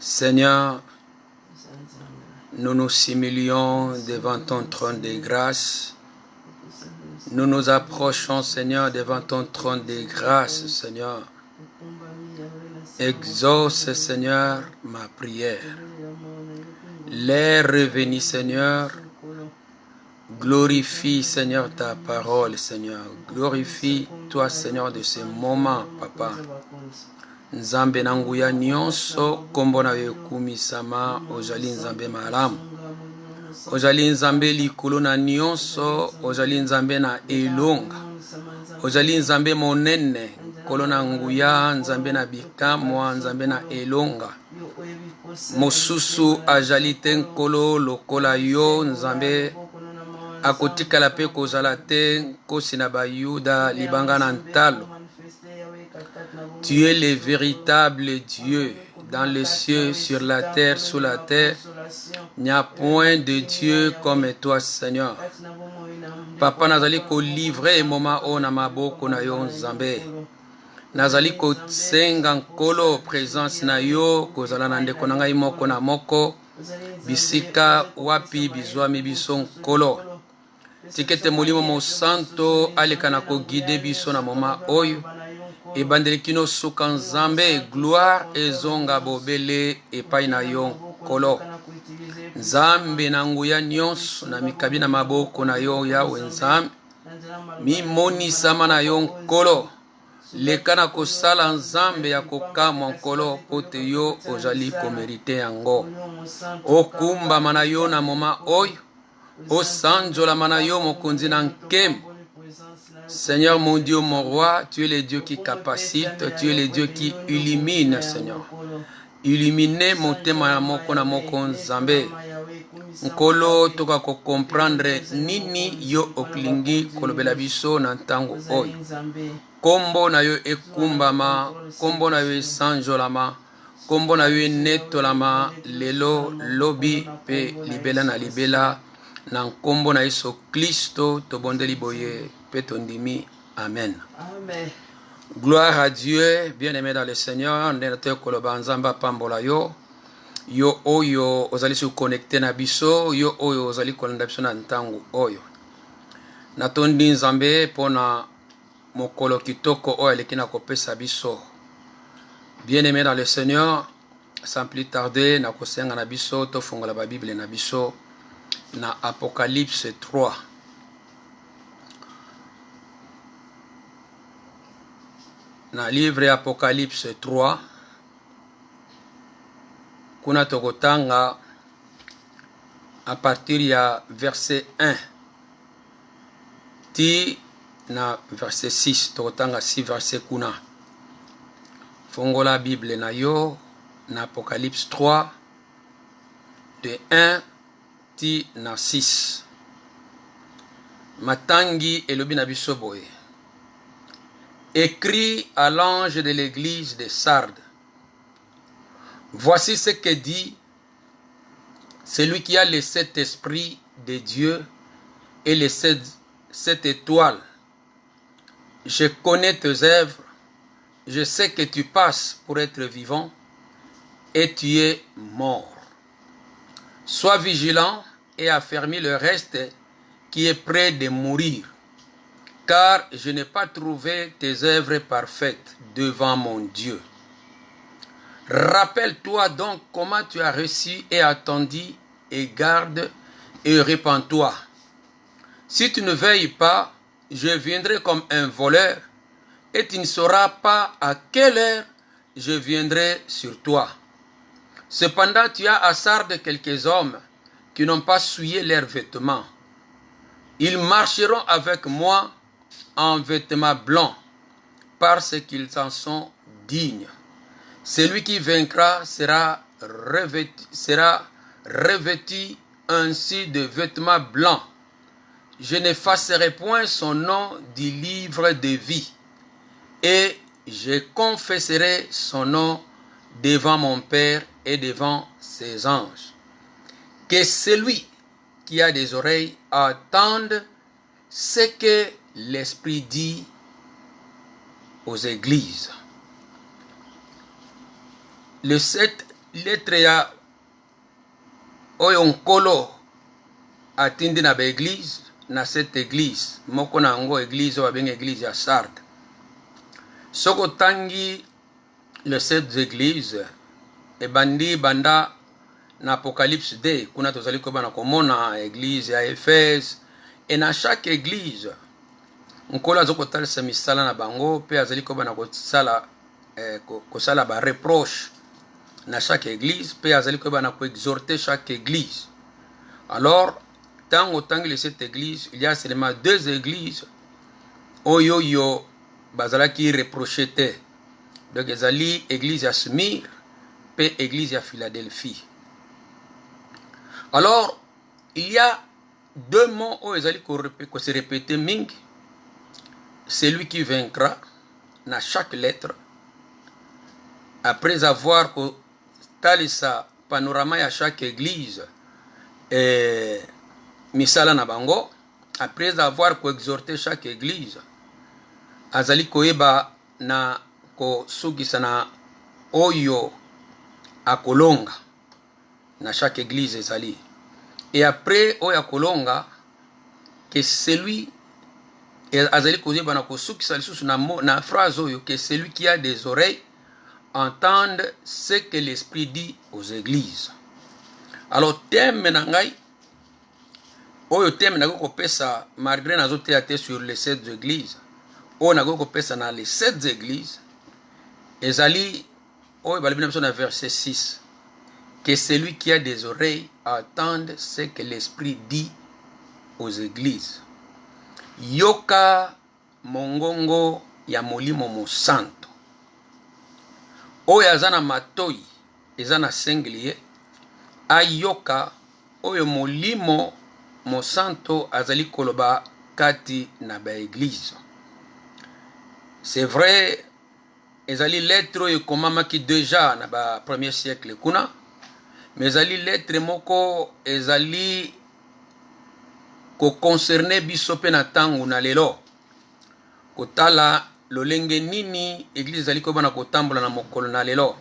Seigneur, nous nous humilions devant ton trône de grâce. Nous nous approchons, Seigneur, devant ton trône de grâce, Seigneur. Exauce, Seigneur, ma prière. L'air revenu, Seigneur. Glorifie, Seigneur, ta parole, Seigneur. Glorifie, toi, Seigneur, de ce moment, Papa. Nzambe nanguya nyonso kombo na yo kumisama ozali nzambe malamu. Ozali nzambe likolo na nyonso, ozali nzambe na elonga. Ozali nzambe monene, kolo na nguya, nzambe na bikamwa, nzambe na elonga. Mosusu azali te nkolo lokola yo, nzambe akotikala pe kozala te nkosi na bayuda libanga na ntalo. Tu es le véritable Dieu, dans les cieux, sur la terre, sous la terre. Il n'y a point de Dieu comme toi, Seigneur. Papa, nazali ko livrer moment o na maboko na yo nzambe. Nazali ko senga nkolo présence na yo, kozala na ndeko na ngai moko na moko. Bisika wapi bizwami biso nkolo. Tikete molimo mo santo aleka na ko guider biso na moment oyo. Ebandelikino suka nzambe gloire ezonga bobele epai na yo nkolo. Nzambe na nguya nyonso na mikabi na maboko na yo yawe nzambe. Mimonisama na yo nkolo. Leka na kosala nzambe ya kokamwa nkolo pote yo ozali komerite yango. Okumbama na yo na moma oyo. Osanjolama na yo mokonzi na nkembo. Seigneur mon Dieu, mon roi, tu es le Dieu qui capacite, tu es le Dieu qui illumine, Seigneur. Illumine mon tema na moko nzambe. Nkolo toka ko comprendre nini yo oklingi kolobela biso na ntango oyo. Kombo na yo ekumbama, kombo na yo esanjolama, kombo na yo enetolama lelo lobi pe libela na libela na nkombo na Yesu Kristo tobondeli boye pe tondimi. Amen. Amen. Gloire à Dieu, bien-aimé dans le Seigneur, ndete koloba nzamba pambola yo. Yo oyo ozali su connecté na biso, yo oyo ozali kolanda biso na ntango oyo. Natondi nzambe pona mokolo kitoko oyo aleki na kopesa biso. Bien-aimé dans le Seigneur, sans plus tarder na kosenga na biso tofungola ba Bible na biso na Apocalypse 3. Na livre Apocalypse 3 kuna tokotanga à partir ya verset 1 ti na verset 6 tokotanga 6 verset kuna. Fongola Bible na yo na Apocalypse 3 de 1 ti na 6. Matangi elobi na biso boye. Écrit à l'ange de l'église de Sardes. Voici ce que dit celui qui a les 7 esprits de Dieu et les 7 étoiles. Je connais tes œuvres, je sais que tu passes pour être vivant et tu es mort. Sois vigilant et affermis le reste qui est près de mourir. Car je n'ai pas trouvé tes œuvres parfaites devant mon Dieu. Rappelle-toi donc comment tu as reçu et attendu, et garde et répands-toi. Si tu ne veilles pas, je viendrai comme un voleur, et tu ne sauras pas à quelle heure je viendrai sur toi. Cependant, tu as à Sardes quelques hommes qui n'ont pas souillé leurs vêtements. Ils marcheront avec moi en vêtements blancs, parce qu'ils en sont dignes. Celui qui vaincra sera revêtu ainsi de vêtements blancs. Je n'effacerai point son nom du livre de vie, et je confesserai son nom devant mon Père et devant ses anges. Que celui qui a des oreilles entende ce que l'Esprit dit aux églises. Les 7 lettre ya oyo nkolo atindi na ba église, na cette église moko na yango église oyo babengi église ya Sardes. Soko tangi le 7 église ebandi banda na Apocalypse 2 kuna tozali kobana komona église ya Éphèse, et na chaque église nkolo azokotalisa misala na bango pe azali kobana kosala ba reproche na chaque église pe azali kobana ko exhorter chaque église. Alors tango tangi le 7 église, il y a seulement 2 églises oyo bazalaki reproché te. Donc ezali église ya Smyrne pe église ya Philadelphie. Alors il y a 2 mots où ezali ko se répéter mingi. Celui qui vaincra na chaque lettre, après avoir talisa panorama ya chaque église misala na bango, après avoir exhorté chaque église, azali koyeba na kosukisa na oyo akolonga na chaque église ezali. Et après oyo akolonga, que celui azali koyeba na kosukisa lisusu na phrase oyo, que celui qui a des oreilles entende ce que l'esprit dit aux églises. Alors thème na ngai oyo thème na ko pesa malgré nazo théâtre sur les 7 églises, oyo na ko pesa na les 7 églises ezali oyo balibina biso na verset 6, que celui qui a des oreilles entende ce que l'esprit dit aux églises. Yoka mongongo ya molimo mosanto oyo azana matoi ezana singulier, ayoka oyo molimo mosanto azali koloba kati na ba église. C'est vrai, ezali lettre oyo ekomamaki déjà na ba premier siècle kuna, mais ezali lettre moko ezali ko concerner biso pe na tangu na lelo kotala lolenge nini église ezali kobana kotambola na mokolo na lelo.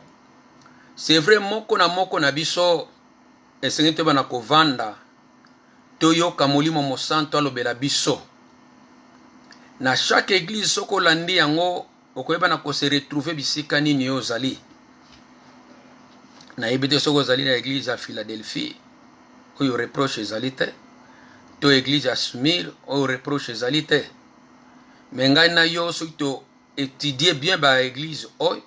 C'est vrai, moko na biso esengi te bana kovanda toyoka molimo mosanto alobela biso. Na chaque église soko landi yango okoyeba na ko se retrouver bisika nini yo zali. Na yebite soko zali na église ya Philadelphie oyo reproche ezali te, to église ya Smyrne oyo reproche ezali te. Mais ngai na yo soki to étudier bien ba église oyo,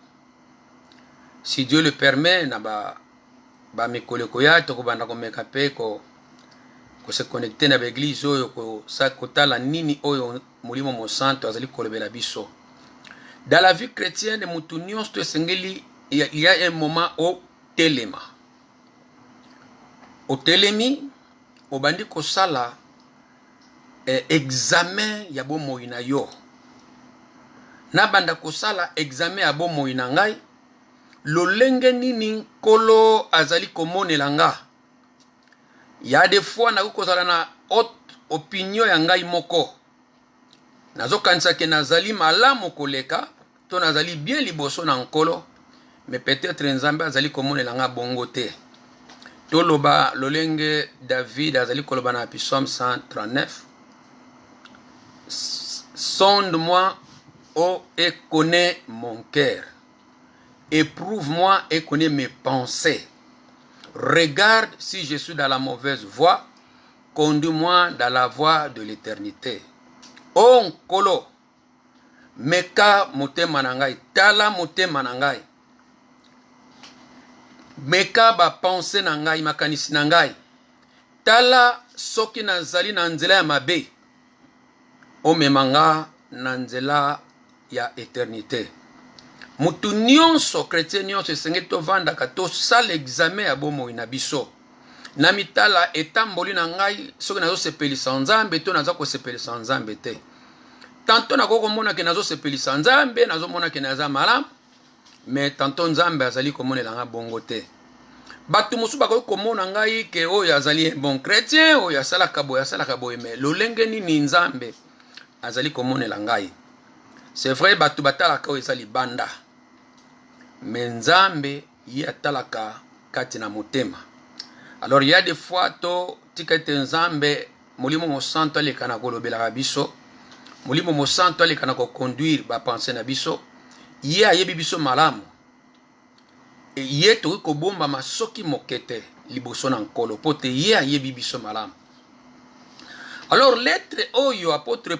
si Dieu le permet, na ba mikoleko ya to kobanda komeka pe ko se connecter na ba église oyo kotala nini oyo molimo mosanto azali kolobela biso. Dans la vie chrétienne, mutu nyonso esengeli il y a un moment au telema. Au telemi obandi kosala examen ya bomoi na yo. Na banda kosala examen ya bomoi na ngai, lolenge nini nkolo azali komonela nga. Ya des fois na kozala na haute opinion ya ngai moko. Nazo kanisa ke nazali malamu koleka, to nazali bien liboso na nkolo, mais peut-être nzambe azali komonela nga bongo te. Toloba lolenge David azali koloba na Psaume 139. Sonde-moi, oh, et connais mon cœur. Éprouve-moi et connais mes pensées. Regarde si je suis dans la mauvaise voie. Conduis-moi dans la voie de l'éternité. Oh nkolo, meka motema na ngai, tala motema na ngai. Meka ba pensée na ngai, makanisi na ngai. Tala soki nazali na nzela ya mabe. O memanga na nzela ya éternité. Mutu nyonso chrétien nyonso esengeli tovandaka tosala examen ya bomoi na biso. Na mitala etamboli na ngai soki nazosepelisa nzambe to naza kosepelisa nzambe te. Tanto nakokomona ke nazosepelisa nzambe, nazomona ke naza malamu, mais tanto nzambe azali komonela nga bongo te. Batu mosusu bakoki komona ngai ke oyo azali bon chrétien, oyo asalaka boye, mais lolenge nini nzambe azali komonela ngai. C'est vrai, batu batalaka oyo ezali banda, mais nzambe ye atalaka kati na motema. Alors il y a des fois to tikete nzambe molimo mosanto aleka na kolobela biso, molimo mosanto aleka na ko conduire ba pensée na biso, ye ayebi biso malamu. Et ye to ko bomba masoki mokete liboso na nkolo pote ye ayebi biso malamu. Alors lettre oyo apôtre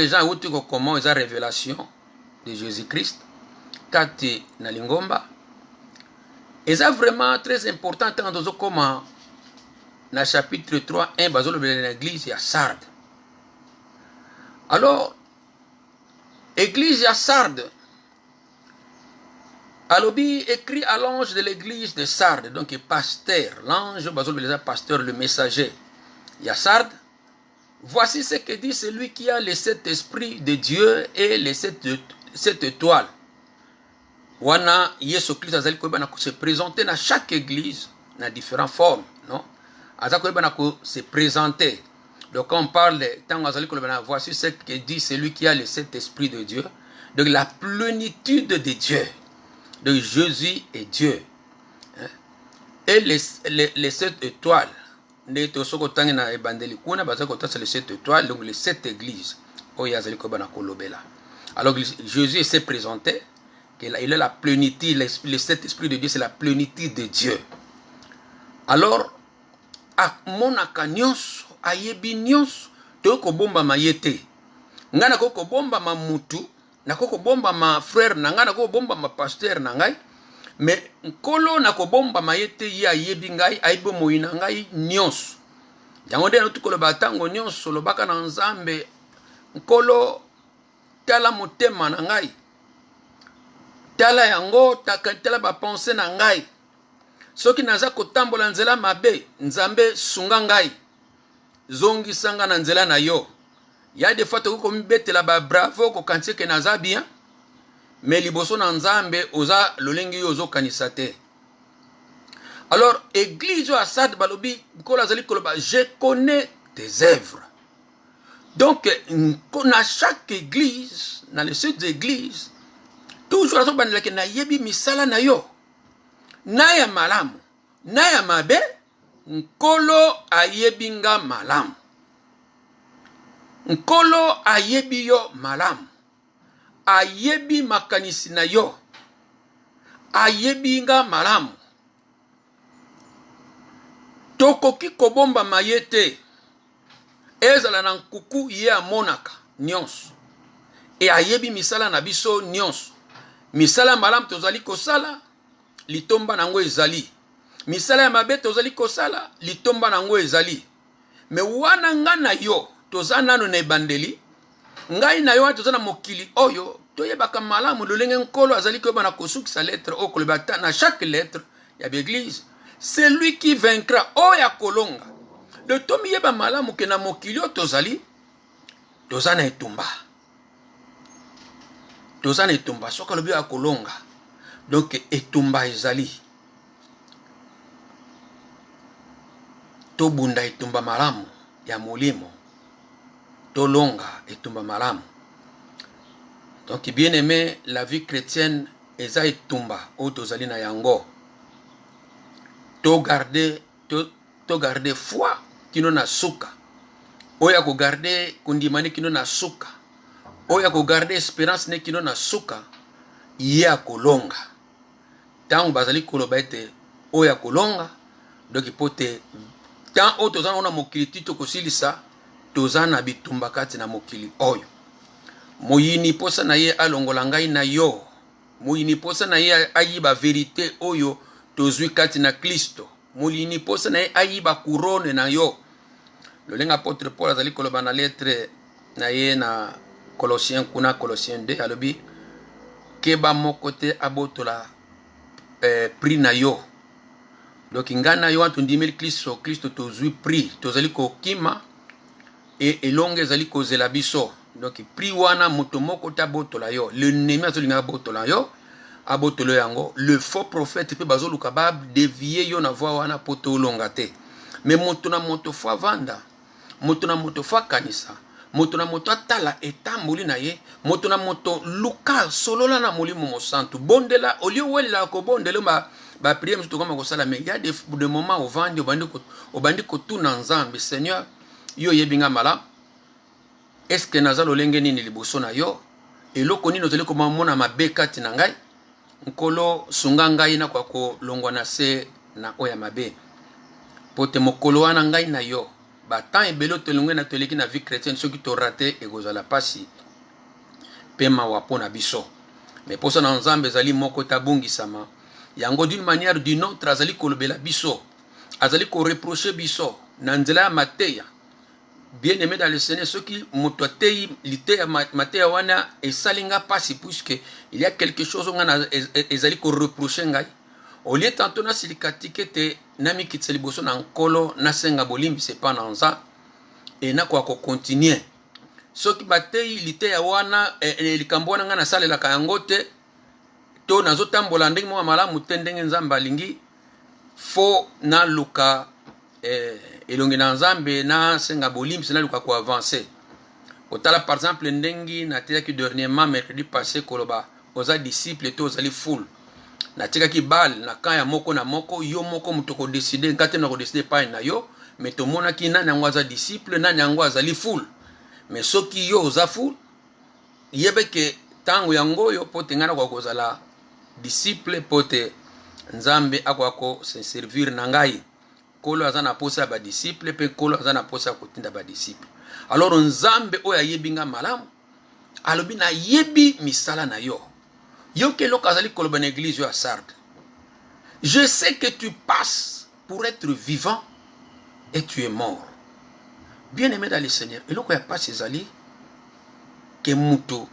Jean uti ko comment eza révélation de Jésus-Christ kati na lingomba. Et ça vraiment très important dans comment dans chapitre 3 1 bazolo de l'église à Sardes. Alors église à Sardes, Alobi écrit à l'ange de l'église de Sardes, donc pasteur, l'ange bazolo de pasteur, le messager. Il y a Sardes. Voici ce que dit celui qui a les 7 esprits de Dieu et les 7 étoiles. Wana Yesu Christ azali ko bana ko se présenter dans chaque église dans différentes formes, non? Azali ko bana ko se présenter. Donc quand on parle de tant azali ko bana, voici ce que dit celui qui a les 7 esprits de Dieu, donc la plénitude de Dieu. Donc Jésus est Dieu. Hein? Et les 7 étoiles. Ne to soko tangi na ebandeli kuna baza ko tasa les 7 étoiles, donc les 7 églises. Oya azali ko bana ko lobela. Alors Jésus s'est présenté. Il est la plénitude, le Saint-Esprit de Dieu, c'est la plénitude de Dieu. Alors, à mon akanyos, à yebinios, to ko bomba ma yete. Ngana ko bomba ma mutu, na ko bomba ma frère, na ngana ko bomba ma pasteur na ngai. Mais nkolo na ko bomba ma yete ya yebi ngai, aibo moina ngai nyos. Yango de no tukolo batango nyos, lo baka na nzambe, nkolo tala motema na ngai. Tala yango takatela ba pensée na ngai. Soki naza kotambola nzela mabe, nzambe sunga ngai. Zongi sanga na nzela na yo. Ya des fois to ko mbetela ba bravo ko kantie ke naza bien. Mais liboso na nzambe oza lolengi yo zo kanisa te. Alors église à Sardes balobi ko lazali koloba, je connais tes œuvres. Donc na chaque église, dans les 7 églises, toujours azo bandela ke na yebi misala na yo. Na ya malamu, na ya mabe, nkolo ayebi nga malamu. Nkolo ayebi yo malamu. Ayebi makanisi na yo. Ayebi nga malamu. Tokoki kobomba mayete. Ezala na nkuku ye amonaka nyonso. E ayebi misala na biso nyonso. Misala malamu tozali kosala, litomba nango ezali. Misala ya mabe tozali kosala, litomba nango ezali. Me wana nga na yo, toza nano na ebandeli, ngai na yo toza na mokili oyo, toyebaka malamu lolenge nkolo azali koyeba na kosukisa lettre o kolobata na chaque lettre ya l'église. C'est lui qui vaincra oya kolonga. Le tomi yeba malamu ke na mokili o tozali, toza na etumba. Toza na etumba soka lobi ya kolonga. Donc etumba ezali. To bunda etumba malamu ya molimo. To longa etumba malamu. Donc bien aimé, la vie chrétienne eza etumba o tozali na yango. To garder foi kino na suka. Oya ko garder kundimani kino na suka. Oya ko garder espérance ne kino na suka. Ya kolonga. Tango bazali koloba ete oya kolonga. Donc pote tant o tozana ona mokili tito kosilisa tozana bitumba kati na mokili oyo. Moyini posa na ye alongola ngai na yo. Moyini posa na ye ayiba vérité oyo tozwi kati na Kristo. Moyini posa na ye ayiba couronne na yo. Le lenga apôtre Paul azali koloba na lettre na ye na Colossiens kuna Colossiens 2 alobi keba moko te abotola prix na yo. Donc ngana yo antundimeli Kristo tozwi prix tozali kokima et elonge ezali kozela biso. Donc prix wana moto moko te abotola yo. Le ennemi azolinga abotola yo abotolo yango. Le faux prophète pe bazolu kabab dévier yo na voie wana poto olonga te. Mais moto na moto fa vanda, moto na moto fa kanisa, moto na moto atala etamboli na ye, moto na moto luka solola na molimo mosantu bondela olio welela ko bondela ba prière mutu kama kosala, mais il y a des moments au vandi obandi ko tuna nzambe, Seigneur yo yebinga mala, est-ce que naza lolenge nini liboso na yo eloko nini ozali komona mabe kati na ngai, nkolo sunga ngai na kwa kolongwa na se na oya mabe pote mokolo wana ngai na yo batan ebelo tolongwe na toleki na vie chrétienne soki to raté ekozala pasi pema wapo na biso. Mais posa na nzambe ezali moko tabungisama yango d'une manière d'une autre azali kolobela biso, azali ko reprocher biso na nzela ya mateya. Bien aimé dans le Seigneur, ceux qui m'ont mateya wana esalinga pasi, puisque il y a quelque chose on ezali ko reprocher ngai. Au lieu tantôt na silikatike te nami kitseli boso na nkolo na senga bolimbi c'est pas dans ça et na kwa ko continuer. Ceux qui batei liteya wana likambo wana nga na salela kayangote to nazotambola ndenge mo malamu te ndenge nzamba lingi fo na luka elongi na nzambe na senga bolimbi na luka ko avancer. Otala par exemple ndengi na tia ki dernièrement mercredi passé koloba oza disciple to ozali full na tika ki bal na kaya moko na moko yo moko mutoko décider ngate na ko décider pa na yo, mais to mona ki nani yango aza disciple nani yango azali full. Mais soki yo oza full yebe ke tango yango yo pote ngana kwa kozala disciple pote nzambe akwa ko se servir na ngai kolo azana posa ba disciple pe kolo azana posa kotinda ba disciple. Alors nzambe oya yebinga malamu alobi na yebi misala na yo. Yo ke lo kazali koloba na église yo à Sardes. Je sais que tu passes pour être vivant et tu es mort. Bien aimé dans le Seigneur, et lo ko ya passe ezali ke muto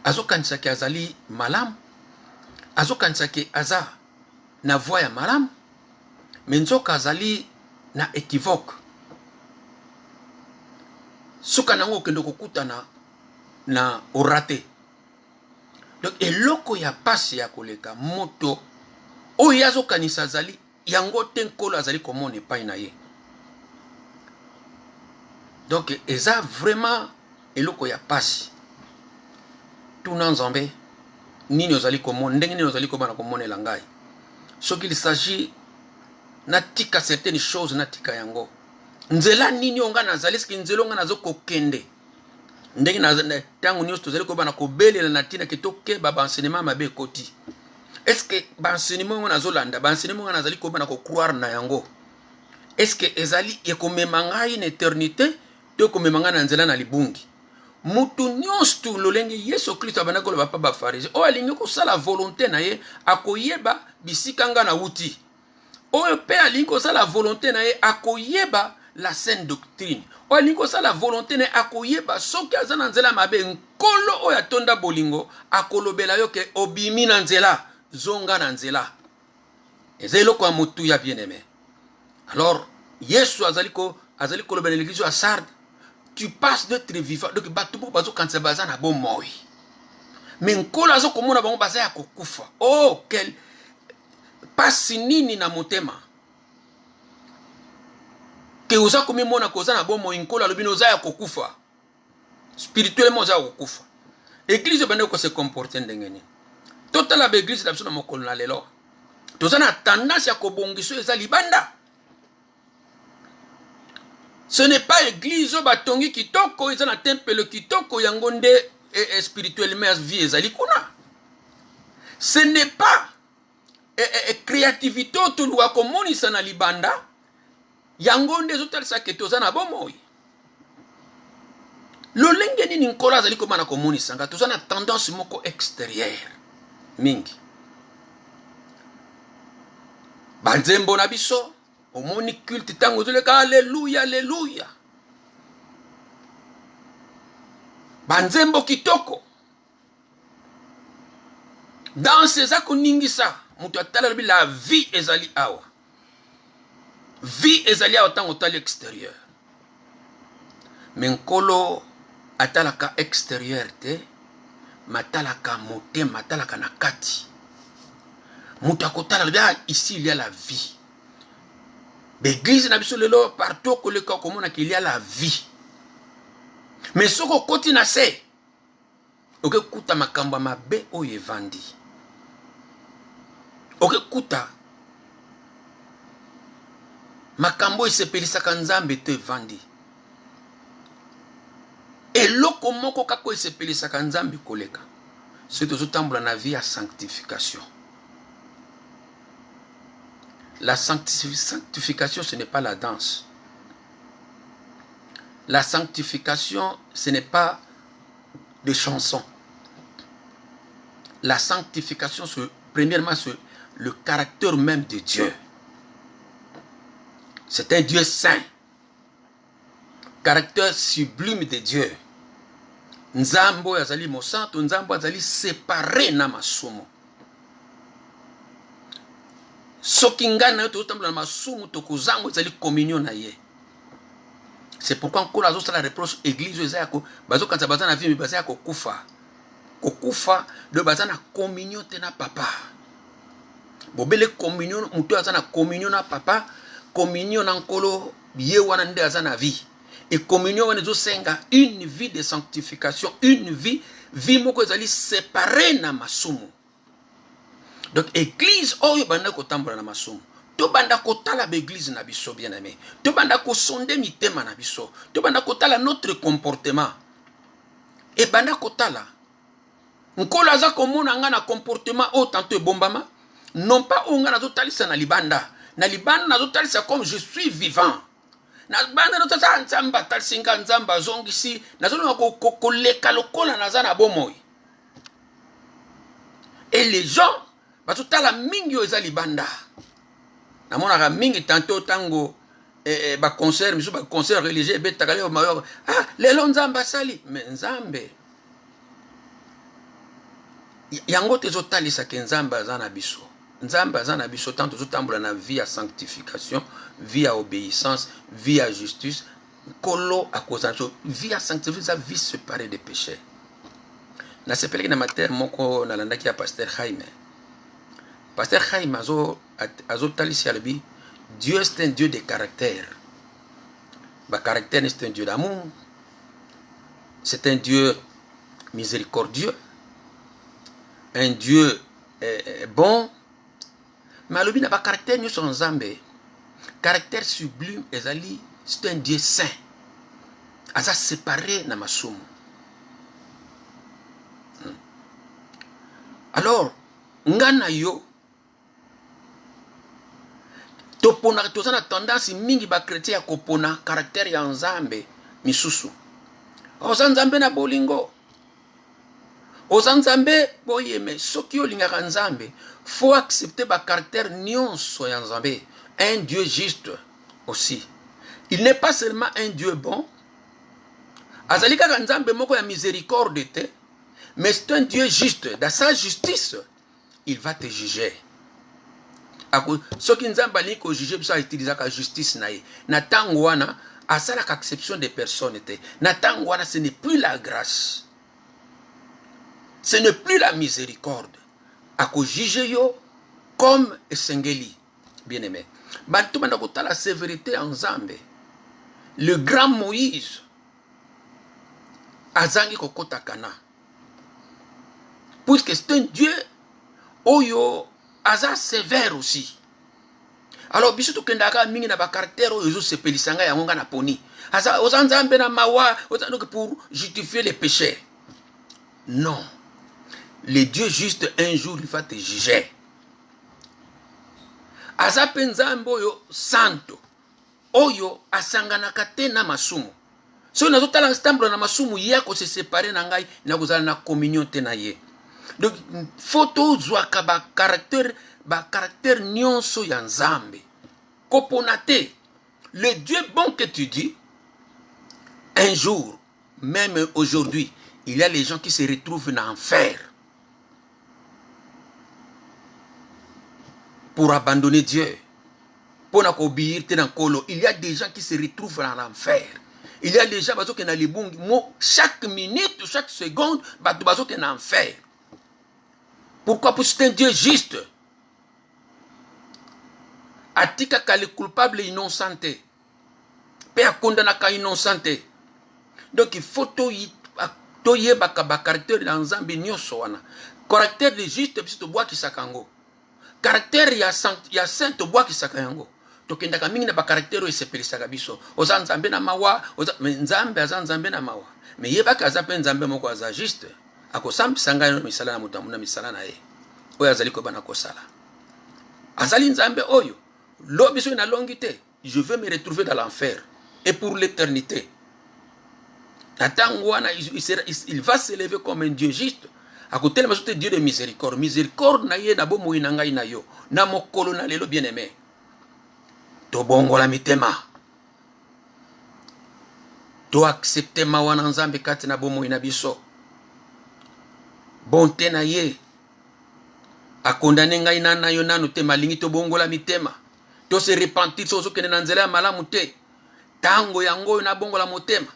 azokanisa ke azali malamu, azokanisa ke aza na voix ya malamu, mais nzoka azali na équivoque. Soka nango kendo kokutana na oraté. Donc eloko ya pasi ya koleka moto oyo azokanisa azali yango te nkolo azali komona epai na ye. Donc eza vraiment eloko ya pasi tuna nzambe nini ozali komona ndenge nini ozali kobana komonela ngai. Soki il s'agit na tika certaines choses na tika yango nzela nini onga nazali ski nzela onga nazokokende ndenge na tango nyonso tozali kobana kobelela na tina ketoke ba enseignement mabe koti. Est-ce que ba enseignement on azolanda ba enseignement on azali kobana ko croire na yango? Est-ce que ezali ekomema ngai une éternité to komema na nzela na libungi? Mutu nyonso lolenge Yesu Kristo abana ko ba ba pharisien o alingi ko sala volonté na ye akoyeba bisika nga na wuti. O pe alingi ko sala volonté na ye akoyeba la saine doctrine. Olingi kosala volonté ne akoyeba soki aza na nzela mabe nkolo oyo atonda bolingo akolobela yo ke obimi na nzela zonga na nzela. Eza eloko ya motu ya bien-aimé. Alors Yesu azali kolobela l'église à Sardes, tu passes d'être vivant. Donc bato bo bazo kanisa baza na bon moi. Mais nkolo azo komona bango baza ya kokufa. Oh quel pasi nini na motema. Que oza komi mona koza na bomo inkolo alobino oza ya kokufa spirituellement oza ya kokufa. Église bande ko se comporter ndengeni totala ba église na biso na mokolo na lelo toza na tendance ya kobongiso eza libanda. Ce n'est pas église o batongi kitoko eza na temple kitoko yango nde spirituellement vie ezali kuna. Ce n'est pas créativité to lwa komonisa na libanda yango nde zotalisa ke toza na bomoi. Lolenge nini nkolo azali komana komonisa nga toza na tendance moko extérieure mingi. Banzembo na biso omoni culte tango zoleka alléluia alléluia. Banzembo kitoko danse eza koningisa mutu atala lobi la vie ezali awa. Vie ezali awa tango tali extérieur. Mais nkolo atalaka extérieur te matalaka motema matalaka na kati. Mutu akotala lobi ici il y a la vie. L'église na biso lelo partout koleka komona qu'il y a la vie. Mais ce que koti na se, oke kuta makamba mabe oye vandi. Oke kuta makambo esepelisaka nzambe te vandi. Eloko moko kako esepelisaka nzambe koleka. C'est tozotambola na vie à sanctification. La sanctification, ce n'est pas la danse. La sanctification, ce n'est pas des chansons. La sanctification, premièrement, c'est le caractère même de Dieu. C'est un Dieu saint. Caractère sublime de Dieu. Nzambo yazali mosanto, nzambo yazali séparé na masumu. Soki nga na yo tozotambula na masumu tokozango ezali communion na ye. C'est pourquoi encore azosala reproche église eza yako bazokanisa baza na vie mais baza ya kokufa. Kokufa de baza na communion te na papa. Bobele communion mutu aza na communion na papa, communion na nkolo ye wana nde aza na vie. Et communion wana ezosenga une vie de sanctification, une vie moko ezali séparée na masumu. Donc église oyo banda kotambola na masumu. To banda kotala l'église na biso bien aimé. To banda ko sonde mitema na biso. To banda kotala notre comportement. Et banda kotala nkolo aza komona nga na comportement o tanto ebombama, non pas o nga nazotalisa na libanda. Na libanda nazotalisa comme je suis vivant. Na banda notasa nzamba talsinga nzamba zongisi nazolonga koleka lokola naza na bomoi. Et les gens bazotala mingi oyo eza libanda. Namonaka mingi tantôt tango ba concert miso ba concert religieux betaka leo mayo lelo nzamba sali mais nzambe yango tezotalisa ke nzambe aza na biso. Nzambe aza na biso tant tozotambola na vie à sanctification, vie à obéissance, vie à justice, kolo akoza vie à sanctification, vie séparée des péchés. Na sepeleki na mater moko nalandaki ya pasteur Jaime. Pasteur Jaime azo talisi alobi Dieu est un Dieu de caractère. Ba caractère c'est un Dieu d'amour. C'est un Dieu miséricordieux. Un Dieu bon. Mais alobi na ba caractère nyo son nzambe. Caractère sublime ezali c'est un Dieu saint. Aza séparé na masumu. Alors ngana yo topona tozana tendance mingi ba chrétien ya kopona caractère ya nzambe misusu. Oza nzambe na bolingo. Oza nzambe boyeme soki olingaka nzambe faut accepter ba caractère nyonso ya nzambe. Un Dieu juste aussi. Il n'est pas seulement un Dieu bon. Azali kaka nzambe moko ya miséricorde te, mais c'est un Dieu juste. Dans sa justice, il va te juger. Ce qui nous a dit que juger, ça utiliser la justice naïe. Natangwana, à ça l'acception des personnes. Natangwana, ce n'est plus la grâce. Ce n'est plus la miséricorde. À cause juger yo comme Esengeli. Bien aimé. Bantou manakota la sévérité en Zambé. Le grand Moïse. Azangi kokota kana. Puisque c'est un Dieu. Oyo. Aza sévère aussi. Alors biso to kendaka mingi na ba caractère oyo se pelisanga ya ngonga na poni. Aza ozanzambe na mawa donc pour justifier les péchés. Non. Le Dieu juste un jour il va te juger. Aza penzambo oyo santo. Oyo asanganaka te na masumu. So nazotala stambre na masumu yako se séparer na ngai na kozala na communion te na ye. Donc, photo zwaka ba caractère nyonso ya nzambe. Koponate, le Dieu bon que tu dis, un jour, même aujourd'hui, il y a les gens qui se retrouvent en enfer pour abandonner Dieu. Pour n'obéir dans kolo, il y a des gens qui se retrouvent en enfer. Il y a des gens qui sont les bons, chaque minute, chaque seconde, qui sont en enfer. Pourquoi? Parce que c'est un Dieu juste. Atika ka le coupable innocenté. Pe akondanaka innocenté. Donc il faut toyebaka ba caractère dans Nzambe nyonso wana. Caractère de juste biso to bois ki sakango. Caractère ya saint to bois ki sakango. Tokendaka mingi na ba caractère o esepelisaka biso. Oza Nzambe na mawa, mais Nzambe aza Nzambe na mawa. Mais yebaka aza pe Nzambe moko aza juste. Akosambisa ngai no misala na mutu na misala na ye. Oyo azali ko bana kosala. Azali Nzambe oyo. Lo biso na longité. Je vais me retrouver dans l'enfer. Et pour l'éternité. Il va s'élever comme un Dieu juste. À côté de Dieu de miséricorde. Miséricorde na ye na bomo inangai na yo. Na mokolo na lelo bien aimé. To bongo la mitema. To accepter mawana Nzambe kati na bomo inabiso. Bonté na ye. A condamner ngai na yo nanu te malingi to bongo la mitema. To se repentir sozo kene na nzela ya malamu te. Tango yango na bongo la motema.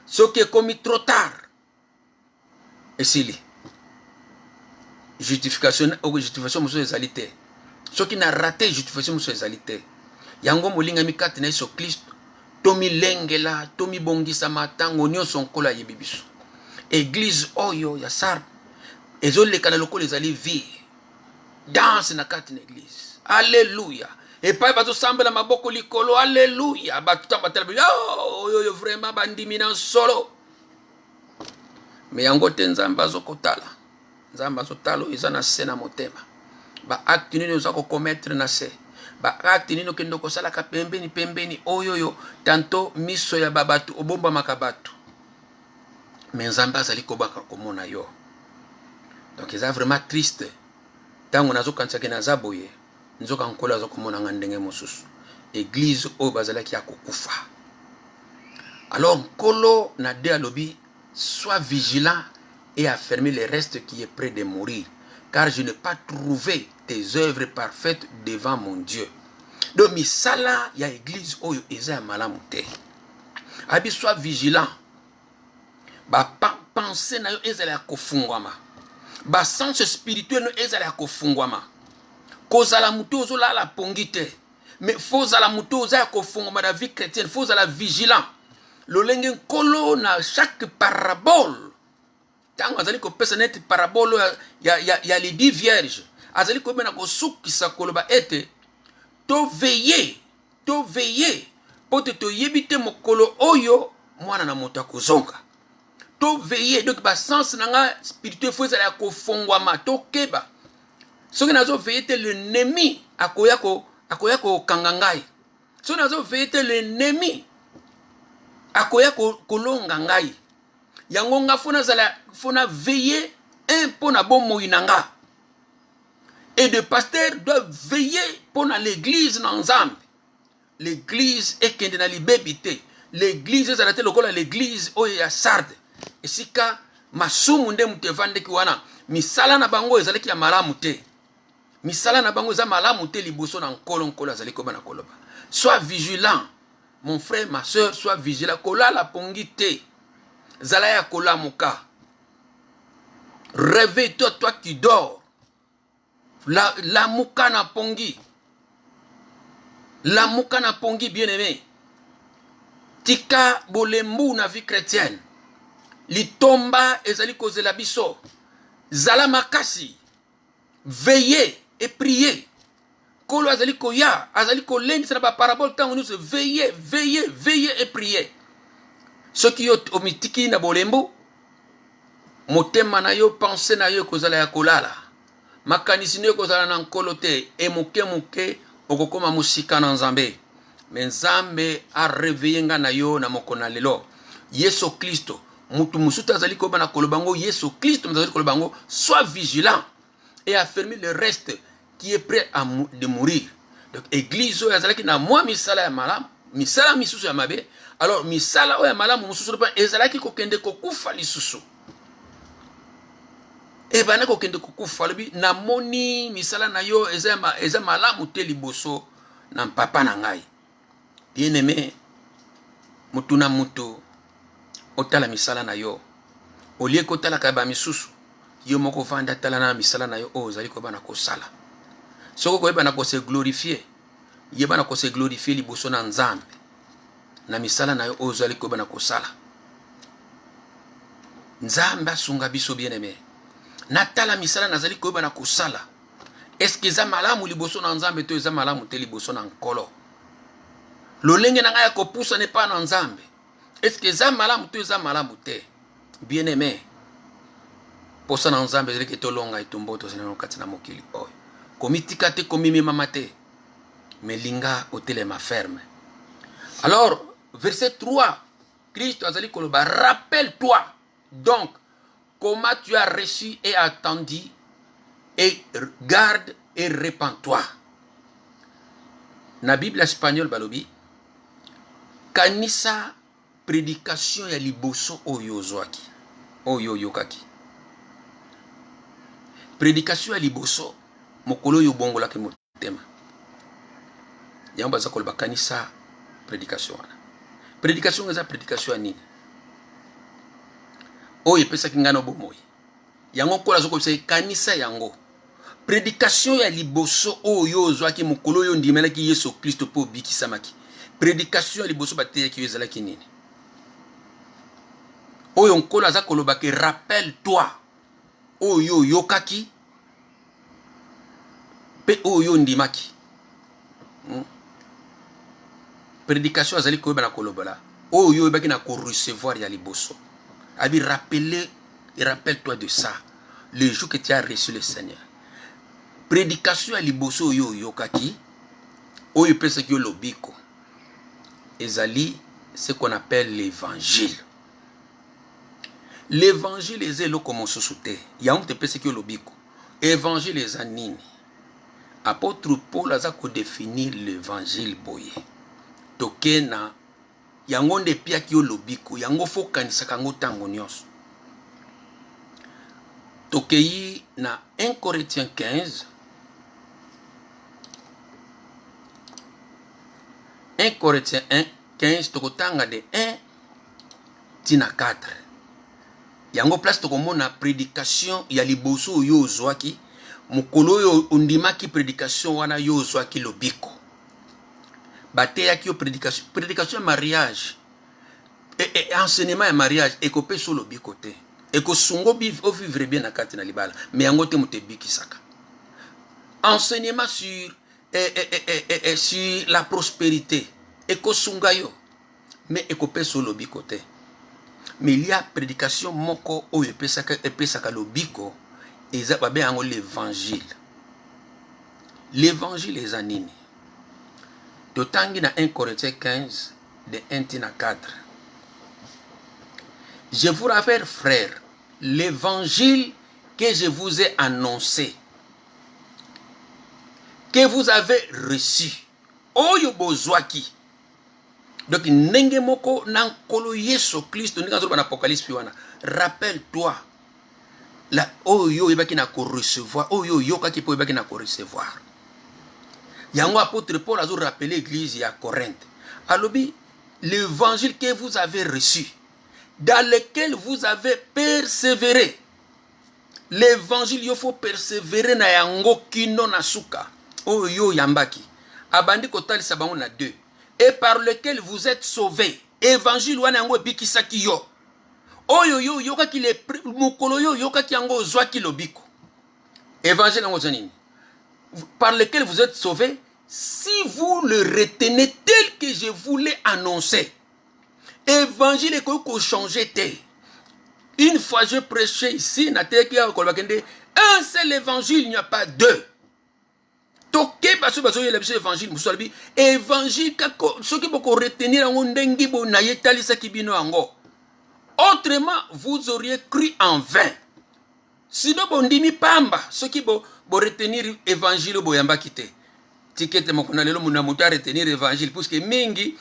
Ce qui est commis trop tard. Et s'il justification muso ezalité. Ce qui n'a raté justification muso ezalité. Yango molinga mikati na Yesu Kristo. Tomi lengela, tomi bongisa matango nyonso nkola yebibiso. Église oyo ya Sardes. Ezoleka na lokolo ezali vie. Danse na kati na église. Alléluia. Et pas bato sambela maboko likolo, alléluia. Batuta batela, yo vraiment bandimi na solo. Mais yango te Nzambe azokotala. Nzambe azotala eza na se na motema. Ba acte nini ozako commettre na se. Ba acte nini okendo kosala ka pembeni oyoyo tanto miso ya babatu obomba makabatu. Mais Nzambe azali kobaka komona yo. Donc eza vraiment triste. Tango nazokansaka na zaboye. Nzoka nkola zokomona ngandenge mosusu. Église o bazalaki ya kokufa. Alors nkolo na de alobi, sois vigilant et affermis le reste qui est près de mourir, car je n'ai pas trouvé tes œuvres parfaites devant mon Dieu. Donc misala ya église oyo eza ya malamu te. Abi sois vigilant. Ba pensée na yo ezala ya kofungwama. Ba sens spirituel no ezala ya kofungwama. Kozala mutu ozola la pongite. Mais faut la mutu oza kofungwama na vie chrétienne, faut la vigilant. Lolenge nkolo na chaque parabole. Tango azali ko pesa net parabole ya les 10 vierges. Azali ko bena ko sukisa koloba ete to veiller pote to yebite mokolo oyo mwana na moto akozonga. To veiller donc ba sens nanga spirituel faut la ko fongwama to keba. Soki nazo veiller te l'ennemi akoya ko kangangai. Soki nazo veiller te l'ennemi akoya kolonga ngai. Yango nga fona veiller un pona bomo inanga. Et le pasteur doit veiller pour l'église dans Nzambe. L'église est kende na libebite. L'église est à lokola l'église oyo ya Sardes. Et sika masumu nde mutevande ki wana misala na bango ezalaki ya malamu te. Misala na bango eza malamu te liboso na nkolo azali ko bana koloba. Sois vigilant. Mon frère, ma soeur, sois vigilant. Kola la pongite. Zalaya kola muka. Réveille-toi, toi qui dors. La muka na pongi. La muka na pongi, bien aimé. Tika bolembu na vie chrétienne. Litomba ezali kozela biso. Zala makasi. Veillez et priez. Kolo azali koya, azali kolendi sana ba parabole tango nous veillez et priez. Ce qui yo omitiki na bolembo motema na yo pensée na yo kozala ya kolala. Makanisi ne kozala na nkolo te e moke okokoma musika na Nzambe. Mais Nzambe a réveillé nga na yo na mokona lelo. Yesu Kristo mutu musuta azali ko bana kolobango Yesu Kristo azali kolobango sois vigilant et affermis le reste qui est prêt de mourir. Donc église oyo azalaki na mwa misala ya malamu, misala misusu ya mabe. Alors misala oyo ya malamu mususu pa ezalaki kokende kokufa lisusu. E bana kokende kokufa lobi na moni misala na yo eza malamu te liboso na papa na ngai. Bien aimé, mutu na mutu otala misala na yo. Olie kotala ka ba misusu. Yo moko vanda tala na misala na yo ozali ko bana kosala. Soko ko yeba na ko se glorifier. Yeba na ko se glorifier liboso na Nzambe. Na misala na yo ozali ko bana kosala. Nzambe asunga biso bien-aimé. Natala misala nazali koyeba na kosala. Est-ce que eza malamu liboso na Nzambe to eza malamu te liboso na nkolo? Lolenge na ngai ya kopusa ne pa na Nzambe. Est-ce que eza malamu to eza malamu te? Bien-aimé. Posa na Nzambe ezali ke tolonga etumbo tozali na kati na mokili oyo. Komitika te komimemama te. Melinga otelema ferme. Alors, verset 3, Christ azali koloba, rappelle-toi donc comment tu as reçu et attendu, et garde et répands-toi. Na Bible espagnole balobi, kanisa prédication ya liboso oyo ozwaki, oyo yokaki. Prédication ya liboso mokolo yo bongolaki motema. Yango baza koloba kanisa prédication wana. Prédication eza prédication ya nini? Oyo epesaki ngana bomoi. Yango kola zokobisa kanisa yango. Prédication ya liboso oyo ozwaki mokolo yo ndimelaki Yesu Kristo po bikisamaki. Prédication ya liboso bateyaki yo ezalaki nini? Oyo nkolo aza koloba ke rappelle-toi oyo yokaki pe oyo ndimaki. Prédication azali koyeba na kolobola oyo ebaki na ko recevoir ya liboso. Abi rappeler et rappelle-toi de ça le jour que tu as reçu le Seigneur. Prédication ya liboso oyo yokaki oyo pesa ki lobiko ezali ce qu'on appelle l'évangile. L'évangile est le comme sosute. Yango te pesa ki lobiko. Évangile eza nini? Apôtre Paul a définir l'évangile boye. Toke na yango nde pia ki lobiko, yango fo kanisa kango tango nyonso. Toke na 1 Corinthiens 15. 1 Corinthiens 1, 15 tokotanga de 1 tina 4. Yango place tokomona prédication ya liboso yo ozwaki. Mukolo yo undimaki prédication wana yo ozwaki lobiko. Bateyaki yo prédication ya mariage. Enseignement ya mariage ekope so lobiko te. Eko sungo vivre bien na kati na libala. Mais yango te mutebiki saka. Enseignement sur sur la prospérité. Eko sunga yo. Mais ekope so lobiko te. Mais il y a prédication moko o epesaka lobiko. Eza babe yango l'évangile. L'évangile eza nini? Totangi na 1 Corinthiens 15 de 1 à 4. Je vous rappelle, frères, l'évangile que je vous ai annoncé, que vous avez reçu. Oyo bozwaki. Donc ndenge moko nankolo Yesu Kristo ndenge nzoba na Apocalypse wana. Rappelle-toi. La oyo yebaki na ko recevoir, oyo yokaki po yebaki na ko recevoir. Yango apôtre Paul a rappelé l'église à Corinthe. Alobi, l'évangile que vous avez reçu, dans lequel vous avez persévéré. L'évangile il faut persévérer na yango kino na suka. Oyo yambaki. Abandi kotali sabango na 2. Et par lequel vous êtes sauvés. Évangile wana yango ebikisaki yo. Oyo yo yoka ki le mukolo yo yoka ki yango zwaki lobiko. Évangile yango zanini. Par lequel vous êtes sauvés, si vous le retenez tel que je vous l'ai annoncé. Évangile est qu'on changer te. Une fois je prêchais ici, un seul évangile, il n'y a pas deux. Toké baso baso yelebise évangile musalbi évangile kako soki boko retenir ngo ndengi bo na yetali sakibino ango. Autrement vous auriez cru en vain. Sinon bon ndimi pamba soki bo retenir évangile bo yamba kité. Tikete mokona lelo muna muta retenir évangile parce que mingi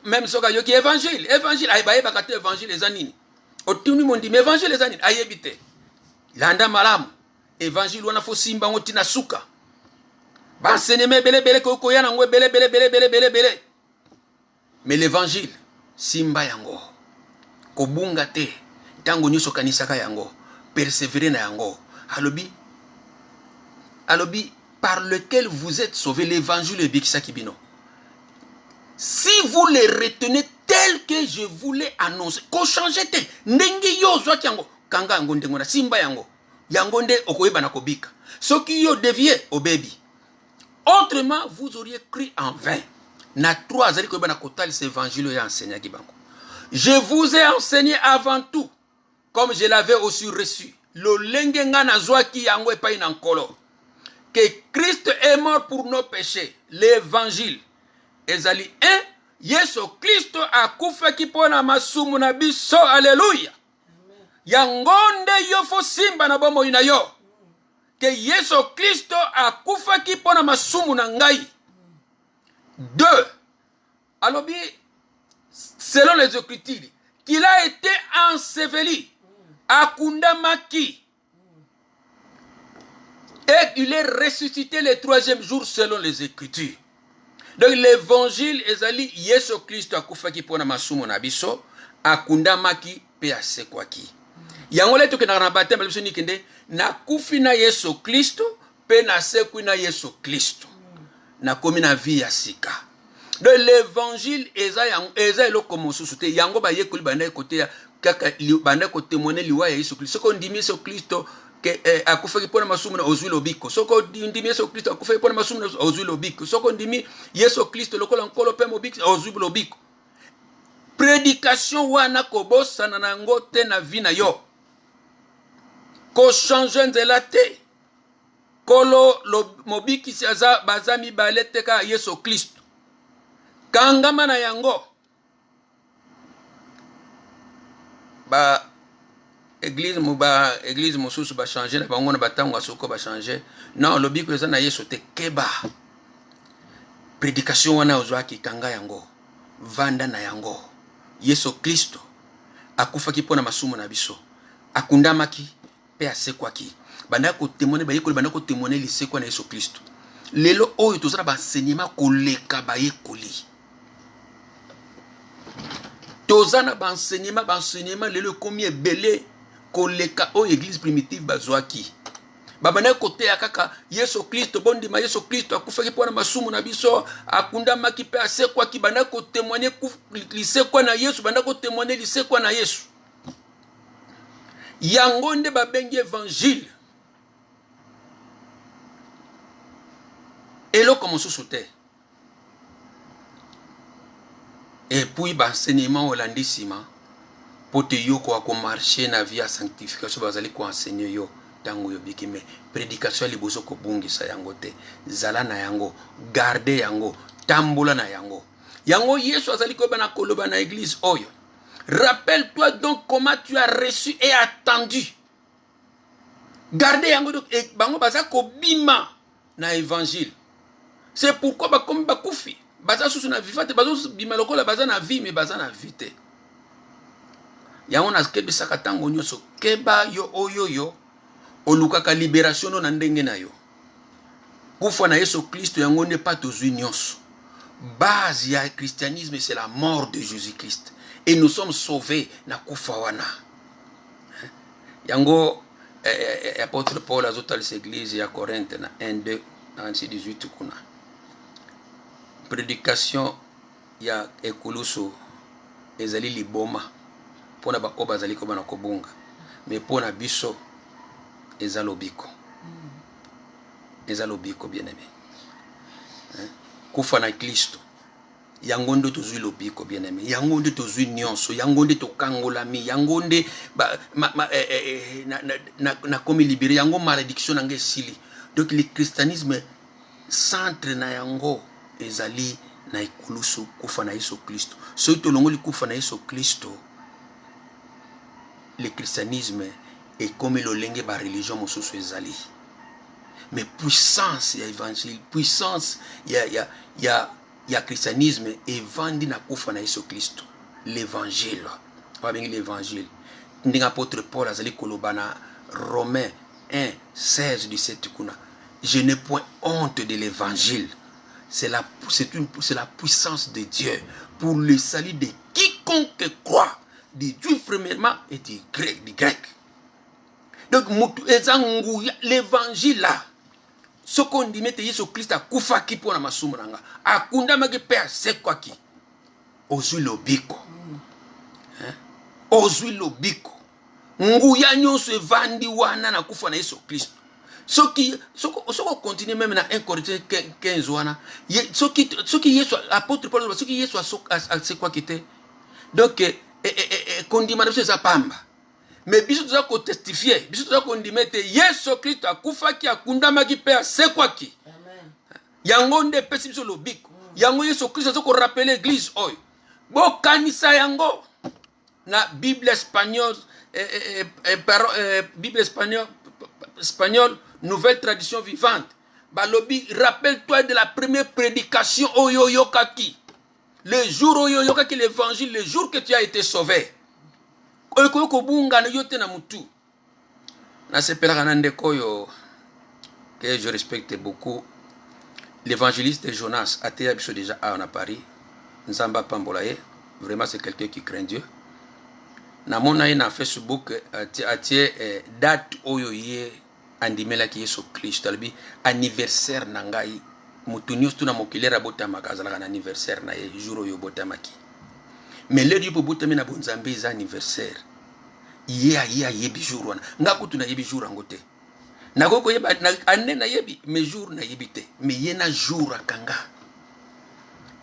même soka yoki évangile ay baye bakate évangile ezanini. Otuni mondi évangile ezanini ayebite. Landa malamu évangile wana fo simba ngoti na suka. Banseneme bele bele ko yana ngwe bele bele. Mais l'évangile simba yango kobunga te tango nyoso kanisaka yango persévérer na yango alobi par lequel vous êtes sauvés l'évangile bikisa kibino. Si vous le retenez tel que je voulais annoncer. Ko changer te. Ndenge yo zwa yango. Kanga yango ndengo na simba yango. Yango nde okoyeba na kobika. Soki yo dévié au baby. Autrement, vous auriez cru en vain. Na 3 azali koyeba na kotali cet évangile ya enseigné kibango. Je vous ai enseigné avant tout, comme je l'avais aussi reçu. Lo lenge nga na zwaki yango epai na nkolo. Que Christ est mort pour nos péchés. L'évangile. Ezali 1. Yesu Kristo akufaki pona masumu na biso. Alléluia. Yangonde yo fo simba na bomo ina yo. Que Yesu Kristo akufaki pona masumu na ngai. 2. Alors bien, selon les Écritures, qu'il a été enseveli. Akundamaki. Et il est ressuscité le 3e jour selon les Écritures. Donc l'évangile ezali Yesu Kristo akufaki pona masumu na biso, akundamaki pe asekwaki. Yango leto ke na baptême biso nikende na kufi na Yesu Kristo pe na sekwi na Yesu Kristo. Na komi na vie ya sika. Donc l'évangile eza eloko mosusu te yango ba yekoli banda kote ya kaka banda ko témoigner liwa ya Yesu Kristo. Soko ndimi Yesu Kristo que akufaki pona masumu na ozwi lobiko. Soko ndimi Yesu Kristo akufaki pona masumu na ozwi lobiko. Soko ndimi Yesu Kristo lokola nkolo pe mobiko ozwi lobiko. Prédication wana kobosana na ngo te na vie na yo. Ko changer nzela te. Kolo mobiki si aza bazami balete ka Yesu Kristo. Kangama na yango. Ba église mosusu ba changer na bango na batango asoko ba changer. Non, lobiko eza na Yesu te keba. Prédication wana ozwaki kanga yango. Vanda na yango. Yesu Kristo akufaki pona masumu na biso. Akundamaki pe asekwaki. Banda ko témoigner ba yekoli banda ko témoigner lisekwa na Yesu Kristo. Lelo oyo tozana ba enseignement koleka ba yekoli. Tozana ba enseignement lelo komi ebele koleka o église primitive bazwaki. Babana kote ya kaka Yesu Kristo bondi ma Yesu Kristo akufaki pona masumu na biso akundamaki pe asekwaki banda ko témoigner lisekwa na Yesu banda ko témoigner lisekwa na Yesu. Yango nde babengi évangile. Eloko mosusu te. Et puis enseignement holandisima pour te yoko ako marcher na via sanctification bazali ko enseigner yo tango yo biki me prédication liboso ko bungisa yango te zala na yango garder yango tambola na yango yango Yesu azali ko bana koloba na église oyo. Rappelle-toi donc comment tu as reçu et attendu. Gardez yango et bango baza ko bima na évangile. C'est pourquoi ba comme ba kufi baza susu na vivate bazo bima lokola baza na vie mais baza na vite. Yango na skebe saka tango nyoso keba yo oyoyo olukaka libération na ndenge na yo. Kufa na Yesu Kristo yango ne pas tozwi nyonso. Base ya christianisme c'est la mort de Jésus-Christ. Et nous sommes sauvés na kufa wana. Yango apôtre Paul azotali l'église ya Corinthe na 1-2 ainsi 18 kuna. Prédication ya ekulusu ezali liboma pona ba oba zali ko bana kobunga mais pona biso ezalobiko. Ezalobiko bien-aimé. Kufa na Kristo yangonde tozwi lobiko bien-aimé, yangonde tozwi nyonso, yangonde tokangolami, yangonde na komi libéré, yango malédiction na ngesili. Donc le christianisme centre na yango ezali na ikulusu kufa na Yesu Kristo. So tolongoli kufa na Yesu Kristo, le christianisme est comme l'olenge ba religion mosusu ezali. Mais puissance ya évangile, puissance ya christianisme est vendu na kufa na Yesu Kristo. L'évangile. Pas bien l'évangile. Ndinga apôtre Paul azali koloba na Romains 1:16-17 kuna. Je n'ai point honte de l'évangile. C'est la puissance de Dieu pour le salut de quiconque croit, des Juifs premièrement et des Grecs. Donc l'évangile là, ce qu'on dit, Yesu Christ a kufa ki pona masumu nanga, akunda maki pe asekwaki. ozwi lobiko. Ozwi lobiko. Nguya nyonso evandi wana na kufa na Yesu Kristo. Soko continue même na 1 Corinthiens 15 wana. Soki Yesu apôtre Paul soki Yesu a quoi quitter. Donc kondima na biso eza pamba. Mais biso toza ko testifier, biso toza ko ndimete Yesu Kristo akufaki akundamaki pe asekwaki. Amen. Yango nde pesi biso lobiko. Yango Yesu Kristo azo ko rappeler l'église oyo. Bo kanisa yango na Bible espagnole Bible espagnole nouvelle tradition vivante. Balobi, rappelle-toi de la première prédication oyo yokaki. Le jour oyo yokaki l'évangile, le jour que tu as été sauvé. Oyo ko bunga na yote na mutu. Na sepelaka na ndeko oyo que je respecte beaucoup. L'évangéliste Jonas a été biso déjà à Paris. Nzamba Pambolaye, vraiment c'est quelqu'un qui craint Dieu. Na mona na Facebook atie date oyo ye andimela ki Yesu Kristo albi anniversaire na ngai mutu nyonso na mokilera botamaka azalaka na anniversaire na ye jour oyo botamaki. Mais le dieu botami na bonzambe za anniversaire ye yebi jour wana nga kutu na yebi jour angote na koko yeba ane na yebi mais jour na yebi te mais ye na jour akanga.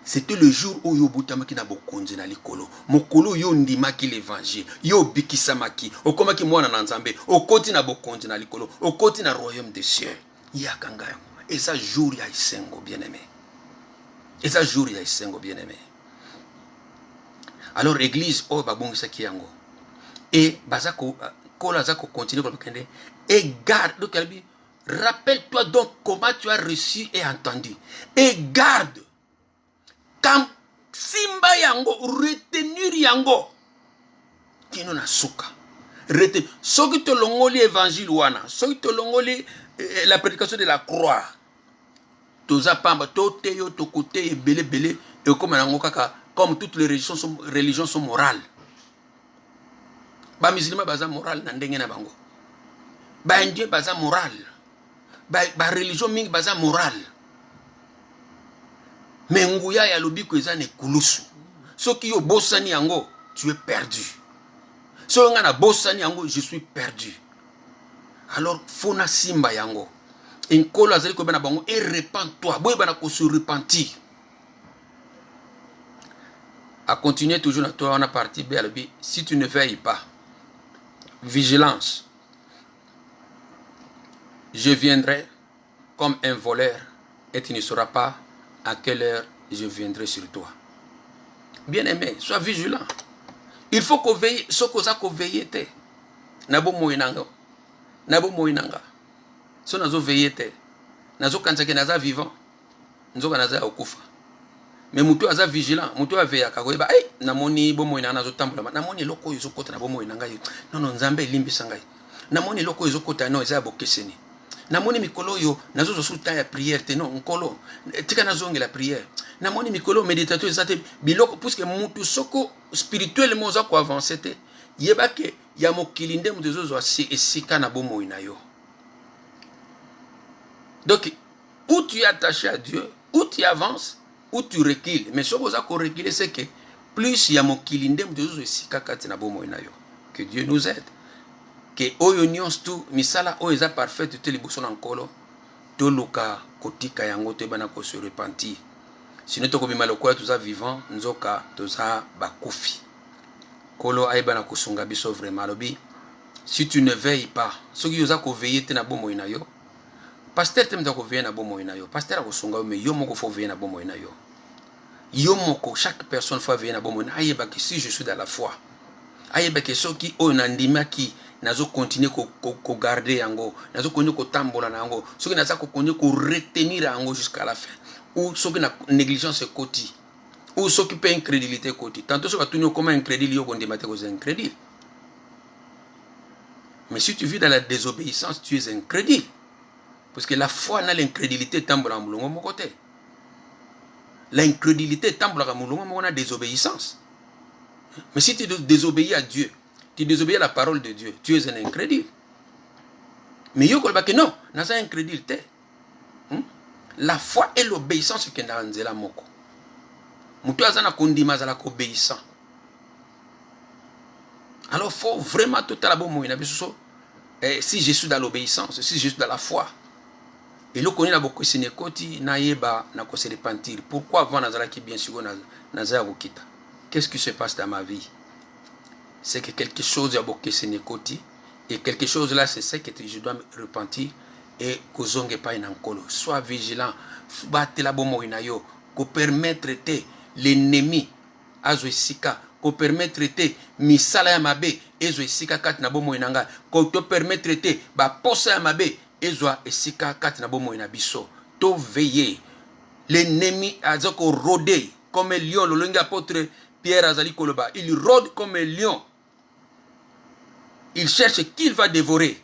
C'était le jour où yo botamaki na bokonzi na likolo. Mokolo yo ndimaki l'évangile. Yo bikisamaki. Okomaki mwana na nzambe. Okoti na bokonzi na likolo. Okoti na royaume des cieux. Yakanga yango. Et ça jour ya isengo bien-aimé. Et ça jour ya isengo bien-aimé. Alors église o babongisa ki yango. Et bazako kola zako continue ko kende. Et garde donc rappelle-toi donc comment tu as reçu et entendu. Et garde kam simba yango retenir yango kino na suka retenir soki to longoli évangile wana soki to longoli la prédication de la croix toza pamba to teyo to côté belé et comme nango kaka comme toutes les religions sont morales. Ba musulman baza moral na ndenge na bango, ba indien baza moral, ba religion mingi baza moral. Mais nguya ya lobiko eza ne kulusu. Soki yo bosani yango, tu es perdu. Soki nga na bosani yango, je suis perdu. Alors fona simba yango. Nkolo azali ko bana bango et repens-toi. Boye bana ko se repentir. À continuer toujours na toi on a parti B. Si tu ne veilles pas, vigilance. Je viendrai comme un voleur et tu ne sauras pas à quelle heure je viendrai sur toi. Bien-aimé, sois vigilant. Il faut qu'on veille, ce qu'on a qu'on veille. Nabo moinanga. Nabo moinanga. So nazo veille. Nazo kansake naza vivant. Nazo naza okufa. Mais mutu aza vigilant. Mutu a veille akakoyeba. Eh, namoni bo moinanga nazo tambola. Namoni loko yozo kota na bo moinanga yo. Non nzambe limbi sangai. Namoni loko yozo kota no eza bokeseni. Namoni mikolo yo nazo zosuta ya prière te non nkolo tika nazonge la prière namoni mikolo méditateur ezate biloko puisque mutu soko spirituellement za ko avancer te yebake ya mokilinde mutu zozo esika na bomo ina yo. Donc où tu es attaché à Dieu, où tu avances, où tu recules, mais soko za ko reculer c'est que plus ya mokilinde mutu zozo esika kati na bomo ina yo. Que Dieu nous aide. Que oyo nyonso tu misala oyo eza parfaite te liboso na nkolo toluka kotika yango te bana ko se repentir. Sinon tokobima lokola toza vivant nzoka toza bakufi. Kolo ayeba na kosunga biso vraiment lobi. Si tu ne veilles pas, soki yoza ko veiller te na bomo ina yo. Pasteur te mta ko veiller na bomo ina yo. Pasteur akosunga mais yo moko fo veiller na bomo ina yo. Yo moko chaque personne faut veiller na bomo ina ayeba que si je suis dans la foi. Ayeba que soki o nandimaki nazo continuer ko garder yango nazo continuer ko tambola na yango soki naza ko continuer ko retenir yango jusqu'à la fin ou soki na négligence côté ou soki pe incrédulité côté tantôt soki batuni comment incrédule yo kondima te ko incrédule. Mais si tu vis dans la désobéissance tu es incrédule parce que la foi na l'incrédulité tambola mulongo moko te. L'incrédulité tambola mulongo moko na désobéissance. Mais si tu désobéis à Dieu, tu désobéis à la parole de Dieu, tu es un incrédule. Mais yo kolba que non, naza incrédule te. La foi et l'obéissance que na nzela moko. mutu azana kondima azala obéissant. Alors faut vraiment tout à la bonne moyen biso. Si je suis dans l'obéissance, si je suis dans la foi. Et le connaît la beaucoup sénékoti na yeba na ko se repentir. Pourquoi avant nazala ki bien sûr nazaya okita? Qu'est-ce qui se passe dans ma vie? C'est que quelque chose a beaucoup sénékoti et quelque chose là c'est que je dois me repentir et kozonge pa inankolo. Sois vigilant, bate la bon moyen yo, ko permettre te l'ennemi azo esika, ko permettre te misala ya mabe ezo esika kati na bon moyen nga, ko to permettre te ba posa ya mabe ezwa esika kati na bomo ina biso. To veiller. L'ennemi a zoko rôder comme un lion. Le longue apôtre Pierre Azali Koloba. Il rôde comme un lion. Il cherche qui il va dévorer.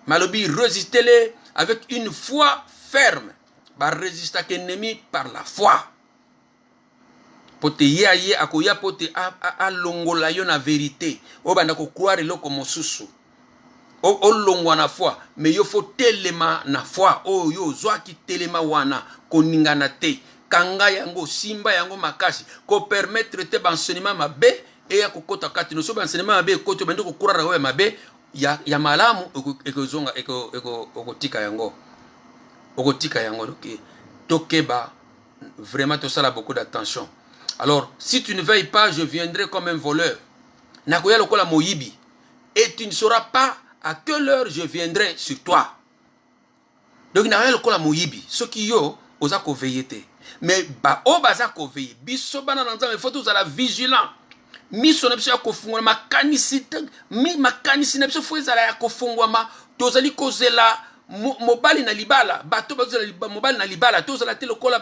Malobi résistez-le avec une foi ferme. Ba résister à l'ennemi par la foi. Pote ye akoya pote a longola yo na vérité. Obanda ko croire loko mosusu. O longwa na foi, mais il faut telema na foi. Oh yo zwaki telema wana koningana te. Kanga yango simba yango makasi ko permettre te banseignement mabe et ya kokota kati no so banseignement mabe koto bendo ko kurara we mabe ya malamu ekozonga okotika yango. Okotika yango donc tokeba vraiment to sala beaucoup d'attention. Alors si tu ne veilles pas, je viendrai comme un voleur. Nakoya lokola moyibi et tu ne sauras pas à quelle heure je viendrai sur toi. Donc, il n'y a rien de moyibi. Ce qui yo, osa ko veillete. Mais, ba, o baza ko veille. Biso bana nanzam, il faut tous à la vigilant. Mi son epsi ya kofungwa ma kanisite, mi makanisi nepsi fo ezala ya kofungwa ma, tozali kozela mobali na libala, bato bazala mobali na libala, tozala te lokola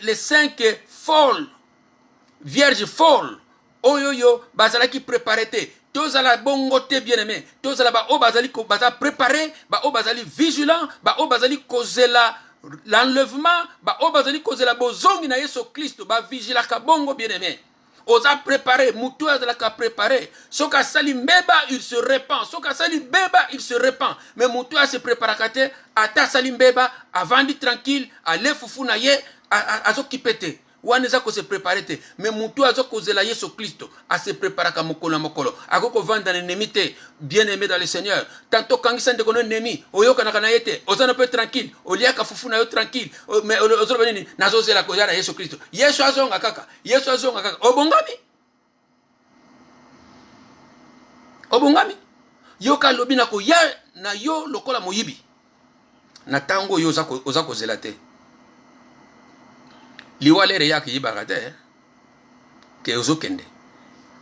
les 5 folles, vierges folles. Oyoyo, bazala ki préparete. Tozala bongo te bien aimé. Tozala ba o bazali ko baza préparé, ba o bazali vigilant, ba o bazali kozela l'enlèvement, ba o bazali kozela bozongi na Yesu Christ, ba vigila ka bongo bien aimé. Oza préparé, mutu azala ka préparé. Soka sali mbeba, il se répand. Soka sali beba, il se répand. Mais mutu a se préparakate, ata sali mbeba, avandi tranquille, ale fufu na ye, azo kipete. Waneza ko se préparer te, mais mutu azo kozela Yesu Christo a se préparer ka mokolo mokolo akoko vanda l'ennemi te, bien aimé dans le Seigneur. Tantôt quand il s'en déconne ennemi oyoka na kana yete ozana peu tranquille olia ka fufu na yo tranquille mais ozo benini nazo zela ko yara Yesu Christo. Yesu azonga kaka obongami yoka lobi na ko ya na yo lokola moyibi na tango yo oza kozela te. Liwale reyak yibarate que ozokende.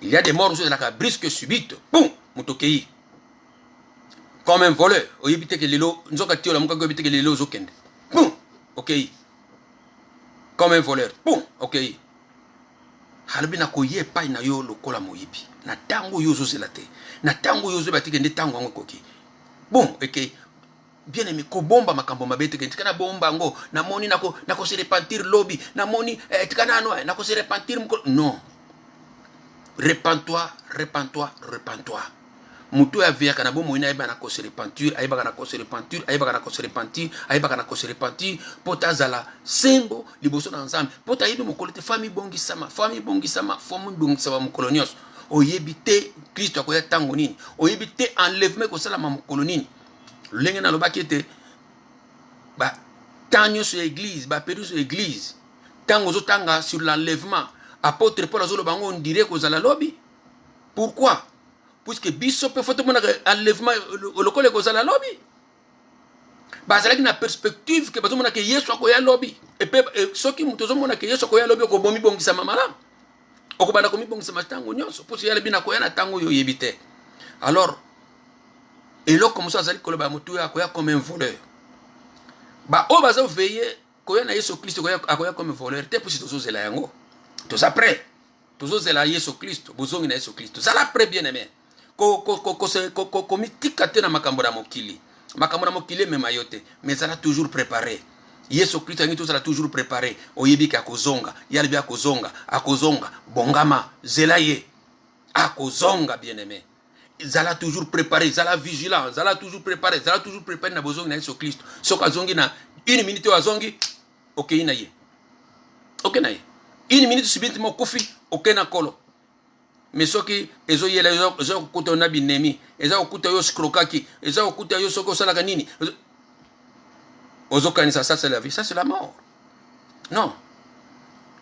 Il y a des morts de la brisque subite. Boum, mutokei. Comme un voleur. Oyibite que lilo nzoka tio la muka go bite que lilo ozokende. Boum, OK. Comme un voleur. Boum, OK. Halobi na koye pa na yo lokola moyibi. Na tango yo zozelate. Na tango yo zobatike nde tango ngo koki. Boum, OK. Bien aimé, ko bomba makambo mabete ke tikana bomba ngo na moni nako se repentir lobby na moni tikana no nako se repentir non. Repends-toi. Mutu ya via kana bomo ina iba nako se repentir, aiba kana ko se repentir, potazala sembo liboso na nzambe. Pota yibi mokolete famille bongisama mukolonios. Oyebite Kristo akoya tango nini. Oyebite enlèvement ko sala mamukolonini. Lenge na loba kete ba tanyo sur l'église, ba peru sur l'église. Tango zo tanga sur l'enlèvement. Apôtre Paul azolo bango on dirait ko zala lobby. Pourquoi? Puisque biso pe foto mona enlèvement lokole ko zala lobby. Ba zala na perspective ke bazo mona ke Yesu akoya lobby. Et pe soki muto zo mona ke Yesu akoya lobby ko bomi bongisa mamala. Okobanda ko mi bongisa matango nyonso. Puisque yale bina koya na tango yo yebite. Alors et là, comme ça, ça dit que le bamutu a comme un voleur. Bah, on va se veiller quand il y a Yesu Christ a comme un voleur. T'es pour si tu es là, yango. Tout ça prêt. Tout ça c'est là Yesu Christ. Besoin de Yesu Christ. Ça là prêt bien aimé. Ko mitikate na makambo na mokili. Makambo na mokili me mayote. Mais ça l'a toujours préparé. Yesu Christ a tout ça l'a toujours préparé. Oyebika kozonga. Yalbi akozonga. Bongama. Zelaye. Akozonga bien aimé. Zala toujours préparé, zala vigilant, zala toujours préparé na bozongi na Yesu Christ. Soka zongi na 1 minute wa zongi, OK na ye. une minute subite mo kufi okena kolo mais soki ezo yela ezo kuta na binemi ezo kuta yo skrokaki ezo kuta yo soko sala kanini ozo kanisa. Ça c'est la vie, ça c'est la mort. Non,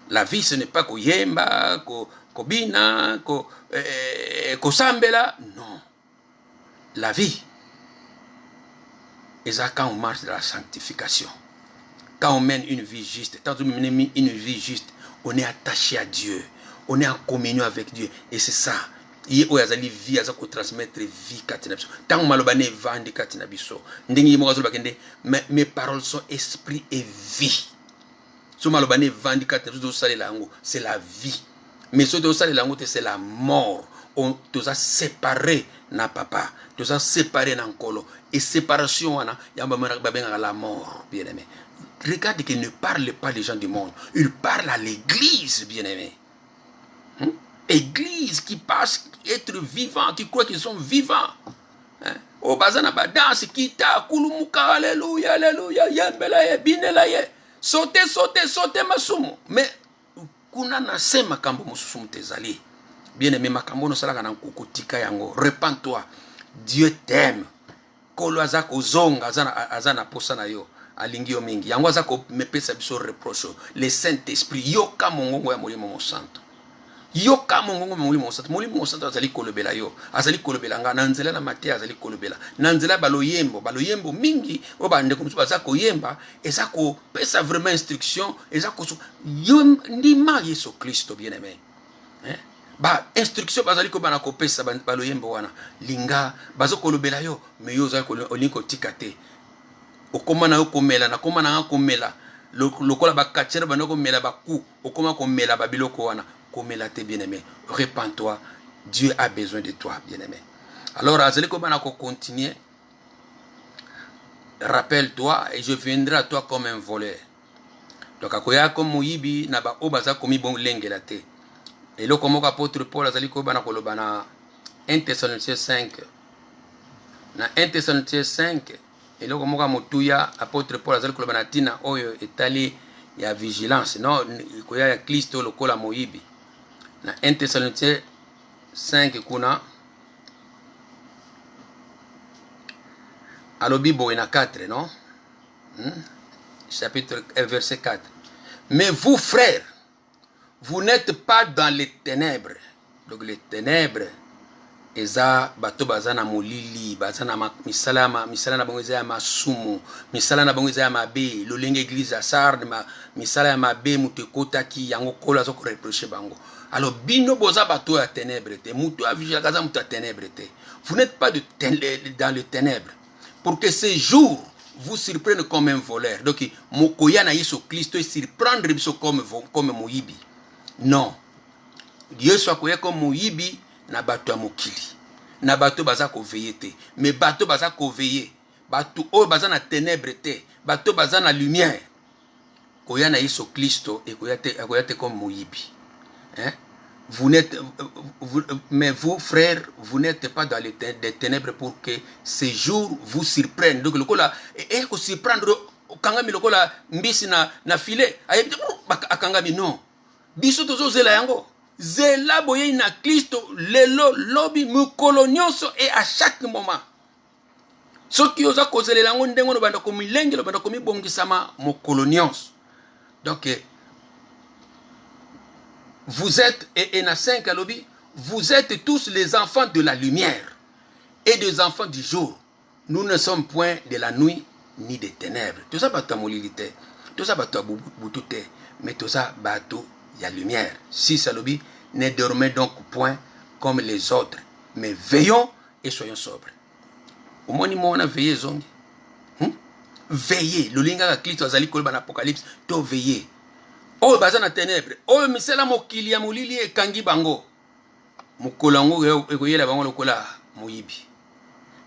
la vie ce n'est pas ko yemba ko bina ko sambela. Non, la vie et ça quand on marche dans la sanctification, quand on mène une vie juste, quand on mène une vie juste, on est attaché à Dieu, on est en communion avec Dieu. Et c'est ça. Il y a une vie à transmettre vie katina biso. Tant malobane vandi katina biso. Ndengi mo gazo bakende mes paroles sont esprit et vie. So malobane vandi katina biso sale lango, c'est la vie. Mais so do sale lango c'est la mort. On nous a séparés na papa, nous a séparés na nkolo. Et séparation wana yamba babenga la mort, bien-aimé. Regarde qu'il ne parle pas les gens du monde. Il parle à l'église, bien-aimé. Église qui passe être vivant, qui croit qu'ils sont vivants. Au bazana badance, kita, kulumuka, alléluia, alléluia, yembela ye, binela ye. Sauter, sauter, sauter masumu. Mais, kuna na se makambo mususumu tezali. Bien-aimé, makambo no salaka na kukutika yango. Repends-toi. Dieu t'aime. Kolo azako zonga, azana posa na yo. Alingio mingi. Yango azako mepesa biso reproche. Le Saint-Esprit, yoka mongongo ya molimo mo santo. Yoka mongongo molimo mo santo azali kolobela yo. Azali kolobela nga na nzela na Matthieu azali kolobela. Na nzela baloyembo mingi o bande ko bazako yemba, ezako pesa vraiment instruction, ezako yo ndima Yesu Kristo bien-aimé. Ba instruction bazali ko bana ko pesa baloyembo wana. Linga bazoko kolobela yo, mais yo zako olinko tikate. Okoma na yo komela na koma na komela lokola bakatira banoko mela baku okoma komela babiloko wana komela te bien-aimé. Repends-toi, Dieu a besoin de toi bien-aimé. Alors azali ko bana ko continuer. Rappelle-toi et je viendrai à toi comme un voleur. Donc akoya comme moyibi na ba obaza komi bon lengela te. Et là comme apôtre Paul azali ko bana ko lobana 1 Thessaloniciens 5. Na 1 Thessaloniciens 5 et là comme motuya apôtre Paul azali ko lobana tina oyo etali ya vigilance. Non koya ya Kristo lokola moyibi. Na 1 Thessaloniciens 5 kuna alobi boina 4 non chapitre verset 4. Mais vous frères, vous n'êtes pas dans les ténèbres. Donc les ténèbres eza bato bazana molili bazana misalama na bango eza ya masumu misala na bango eza ya mabe lolenge église à Sardes misala ya mabe mutekotaki yango kola zo ko reprocher bango. Alors bino boza bato ya ténèbres te muto a vigila kaza muto ya ténèbres te. Vous n'êtes pas dans les ténèbres pour que ce jour vous surprenne comme un voleur. Donc mokoya na Yesu Kristo surprendre biso comme moyibi. Non. Dieu soit koya comme moyibi na bato ya mokili. Na bato baza ko veiller te. Mais bato baza ko veiller. Bato o baza na ténèbres te. Bato baza na lumière. Koya na Yesu Kristo et koya te comme moyibi. Vous n'êtes mais vous frères, vous n'êtes pas dans les ténèbres pour que ces jours vous surprennent. Donc le kola et ko surprendre kangami le kola mbisi na filet. Ayebi akangami non. Biso tozo zela yango. Zela boye na Kristo lelo lobi mukolo nyonso et à chaque moment. Soki oza kozela yango ndengo no banda ko milenge lo banda ko mibongisama mukolo nyonso. Donc vous êtes et na 5 alobi, vous êtes tous les enfants de la lumière et des enfants du jour. Nous ne sommes point de la nuit ni des ténèbres. Tout ça bato molilité, tout ça bato butute, mais tout ça bato y a lumière. Si salobi, ne dormez donc point comme les autres, mais veillons et soyons sobres. Au moins, on a veillé zongi. Veillez. Le linga ka Kristo azali kolba na Apocalypse, to veillez. Oh bazana ténèbres. Oh misela mokili ya molili e kangi bango. Mukolango ekoyela bango lokola moyibi.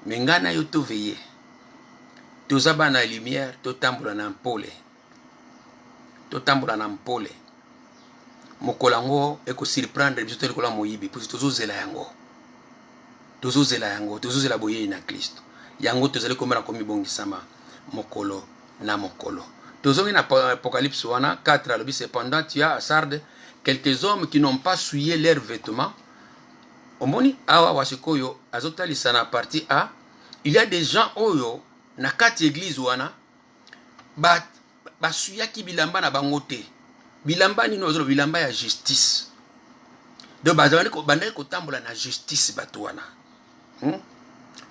Mengana yo to veillez. To zaba na lumière, to tambola na mpole. To tambola na mpole. Mokolango eko surprendre biso lokola moyibi pour tozo zela yango. Tozo zela boye na Kristo. Yango tozali komana komi bongisama mokolo na mokolo. Toujours in Apocalypse 4, cependant tu as à Sardes quelques hommes qui n'ont pas souillé leurs vêtements. Omoni awa wasikoyo azotalisana na partie A. Il y a des gens oyo na kati église wana ba suyaki bilamba na bango te. Bilamba ni nozolo bilamba ya justice. Donc bazali ko bandai ko tambola na justice bato wana.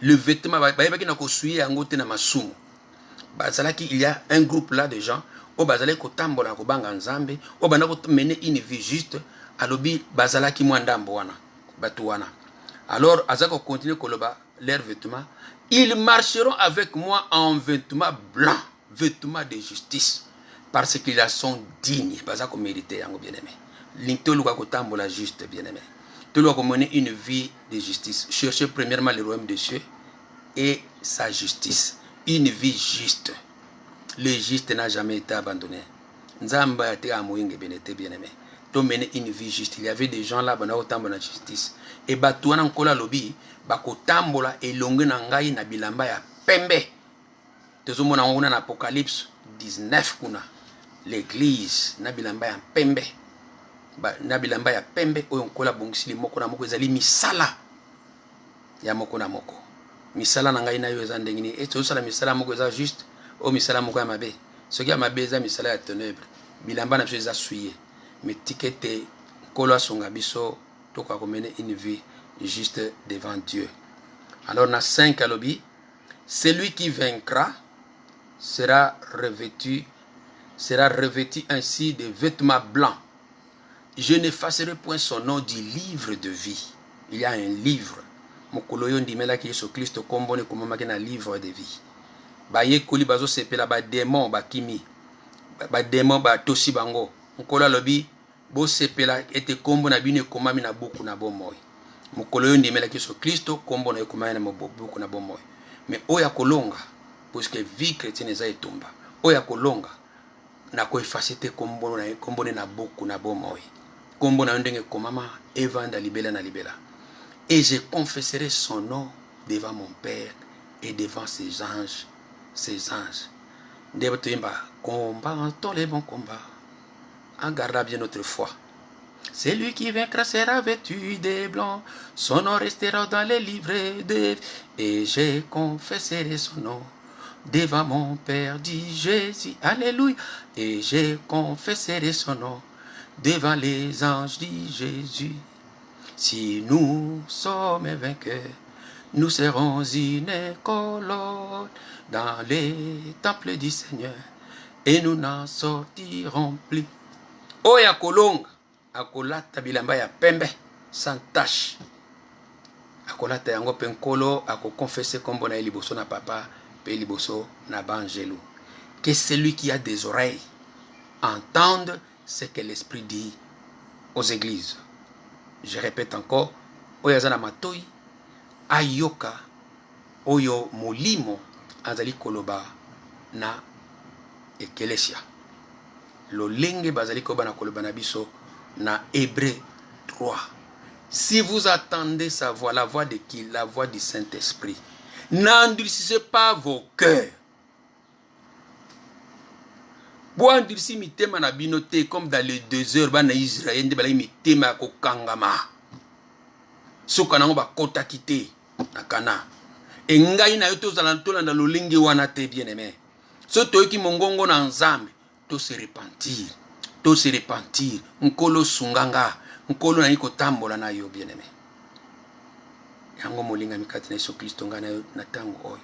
Le vêtement ba yebaki na ko suyer yango te na masumu. Bazalaki il y a un groupe là de gens o bazali ko tambola ko banga nzambe o banda ko mener une vie juste alobi bazalaki mwandambo wana bato wana. Alors azako continue koloba leurs vêtements, ils marcheront avec moi en vêtements blancs, vêtements de justice, parce qu'ils sont dignes. Bazako mérité yango bien-aimé. L'into luka ko tambola juste bien-aimé. Tu dois mener une vie de justice. Cherchez premièrement le royaume des cieux et sa justice. Une vie juste. Le juste n'a jamais été abandonné. Nzamba a été amoyenge bien-aimé. Tu mener une vie juste. Il y avait des gens là qui ont tambola justice. Et batouana nkola lobi bako tambola elonge na ngai na bilamba ya pembe. Tezomona ngona na Apocalypse 19 kuna. L'église na bilamba ya pembe. Na bilamba ya pembe oyo nkola bongisili moko na moko ezali misala ya moko na moko. Misala na ngai na yo eza ndengini eto osala misala moko eza juste o misala moko ya mabe. Soki ya mabe eza misala ya ténèbres. Bilamba na biso eza souillé. Mais tikete nkola songa biso toka ko mener une vie juste devant Dieu. Alors na 5 alobi, celui qui vaincra sera revêtu ainsi de vêtements blancs. Je n'effacerai point son nom du livre de vie. Il y a un livre. Mokolo yo ndimela ki Yesu Kristo kombone komamaki na livre de vie. Ba yekoli bazo sepela ba démon ba kimi. Ba démon ba tosi bango. Mokolo alobi bo sepela ete kombo na bino ekomami na buku na bomoi. Mokolo yo ndimela ki Yesu Kristo kombo na ekomami na buku na bomoi. Mais oya kolonga parce que vie chrétienne eza etumba. Oya kolonga na ko effacer te kombo na buku na bomoi. Kombo na ndenge komama evanda libela na libela. Et je confesserai son nom devant mon Père et devant ses anges. Ses anges. Ndeba combattons les bons combats. En gardant bien notre foi. Celui qui vaincra sera vêtu de blanc. Son nom restera dans les livres de... Et je confesserai son nom devant mon Père, dit Jésus. Alléluia. Et je confesserai son nom devant les anges, dit Jésus. Si nous sommes vainqueurs, nous serons une colonne dans les temples du Seigneur et nous n'en sortirons plus. Oya kolonga akolata bilamba ya pembe sans tache. Akolata yango penkolo akokonfesse kombo na liboso na papa pe liboso na banjelu. Que celui qui a des oreilles entende ce que l'Esprit dit aux églises. Je répète encore, oyo azana matoi ayoka oyo molimo azali koloba na ekelesia. Lolenge bazali koba na koloba na biso na Hébreux 3. Si vous attendez sa voix, la voix de qui? La voix du Saint-Esprit. N'endurcissez pas vos cœurs. Bo endurci mitema na binote comme dans les 2 heures bana Israël nde bala mitema ko kangama. Soka nango ba kota kite na kana. E ngai na yo tozala tolanda lolenge wana te bien-aimé. So toyoki mongongo na nzambe to se repentir. To se repentir. Nkolo sunganga. Nkolo na yiko tambola na yo bien-aimé. Yango molinga mikati na Yesu Kristo ngana yo na tango oyo.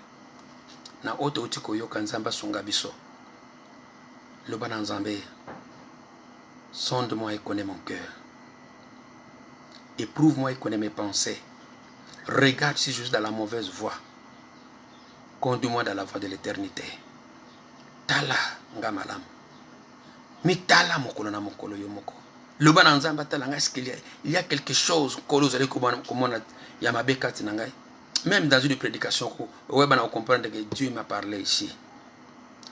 Na oto utiko yoka nzamba sunga biso. Le bon Nzambé, sonde-moi et connais mon cœur. Éprouve-moi et connais mes pensées. Regarde si je suis dans la mauvaise voie. Conduis-moi dans la voie de l'éternité. Tala ngamalam. Mi tala mokolo na mokolo yo moko. Le bon Nzambé tala nga, est-ce qu'il y a quelque chose kolo zali komona ya mabekati na ngai. Même dans une prédication, on va comprendre que Dieu m'a parlé ici.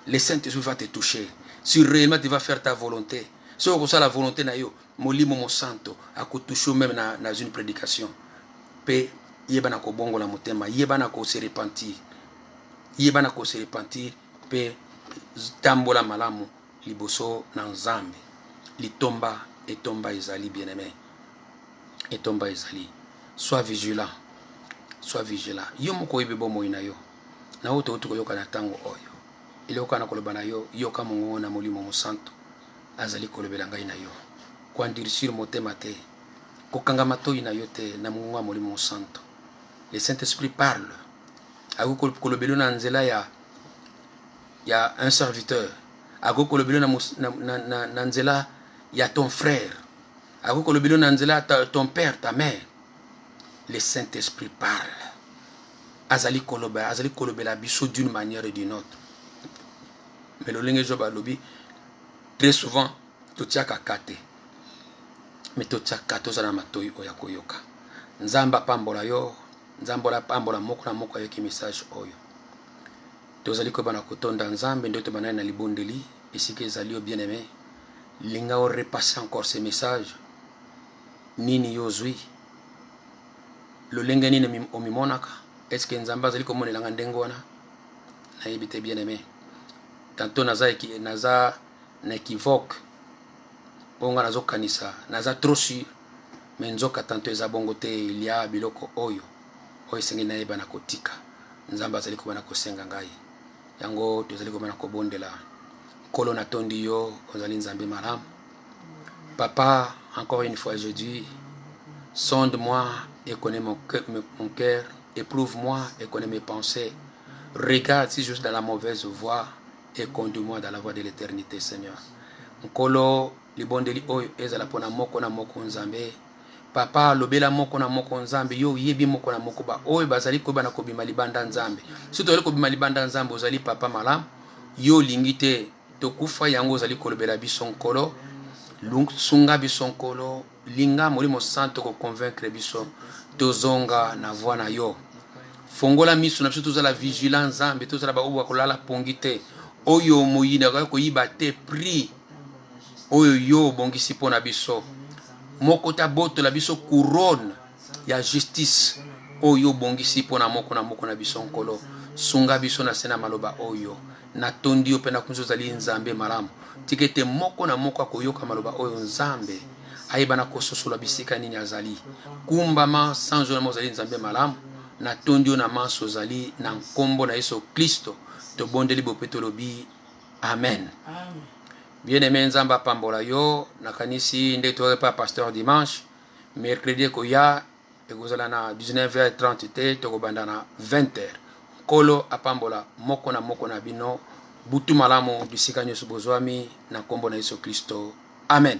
Le Saint-Esprit va te toucher. Si réellement tu vas faire ta volonté, si on a la volonté na yo, molimo mo santo, a toucher même dans une prédication. Pe yeba na ko bongo la motema, yeba na ko se repentir. Yeba na ko se repentir, pe tambola malamu liboso na nzambe. Litomba etomba ezali bien-aimé. Etomba ezali. Sois vigilant. Sois vigilant. Yo moko yebe bomoi na yo. Na oto oto koyoka na tango oyo. Ile okana koloba na yo, yoka mongo na molimo mosanto. Azali kolobela ngai na yo. Koandirisir motema te. Kokanga matoi na yo te na mongo na molimo mosanto. Le Saint-Esprit parle. Ako kolobelo na nzela ya un serviteur. Ako kolobelo na nzela ya ton frère. Ako kolobelo na nzela ton père, ta mère. Le Saint-Esprit parle. Azali kolobela biso d'une manière et d'une autre. Mais le lingue joba lobi très souvent totia kakate. Mais totia katoza na matoi oya koyoka. Nzamba pambola yo, nzambola pambola moko na moko ayoki message oyo. Tozali ko bana kotonda nzambe ndoto banana na libondeli esika ezali yo bien-aimé. Linga o repasser encore ces messages. Nini yozwi. Le linga nini omimonaka. Est-ce que nzamba azali ko monela ndengo wana? Na yebite bien-aimé. Tantôt naza na équivoque. Bonga nazo kanisa, naza trop sûr. Mais nzoka tantôt eza bongo te il y a biloko oyo. Oyo sengi na yeba na kotika. Nzamba azali ko bana kosenga ngai. Yango tozali ko bana kobondela. Kolo na tondi yo, ozali nzambe malamu. Papa, encore une fois je dis, sonde-moi et connais mon cœur, éprouve-moi et connais mes pensées. Regarde si je suis dans la mauvaise voie et conduis-moi dans la voie de l'éternité, Seigneur. Nkolo libondeli oyo ezala pona moko na moko nzambe. Papa lobela moko na moko nzambe yo yebi moko na moko ba oyo bazali ko bana kobima libanda nzambe. Surtout le kobima libanda nzambe ozali papa malamu. Yo lingite tokufa yango ozali kolobela biso nkolo. Sunga biso nkolo. Linga molimo santo ko convaincre biso tozonga na voie na yo. Fongola miso na biso tozala vigilance nzambe tozala ba obo kolala pongite. Oyo moyina ko yiba te pri. Oyo yo bongisi pona biso. Moko ta boto la biso couronne ya justice. Oyo bongisi pona moko na biso nkolo. Sunga biso na sena maloba oyo. Na tondi yo pena kunzo zali nzambe malamu. Tikete moko na moko akoyoka maloba oyo nzambe. Ayeba na kososola bisika nini azali. Kumbama sanjo na mozali nzambe malamu. Na tondi yo na manso zali na nkombo na Yesu Kristo. To bondeli bopeto lobi. Amen. Amen. Bien-aimé nzamba pambola yo. Nakanisi ndeto pa pasteur dimanche. Mercredi koya. Ekozala na 19h30 te. Toko banda na 20h. Kolo apambola moko na bino. Butu malamu bisika nyoso bozwami na nkombo na Yesu Kristo. Amen.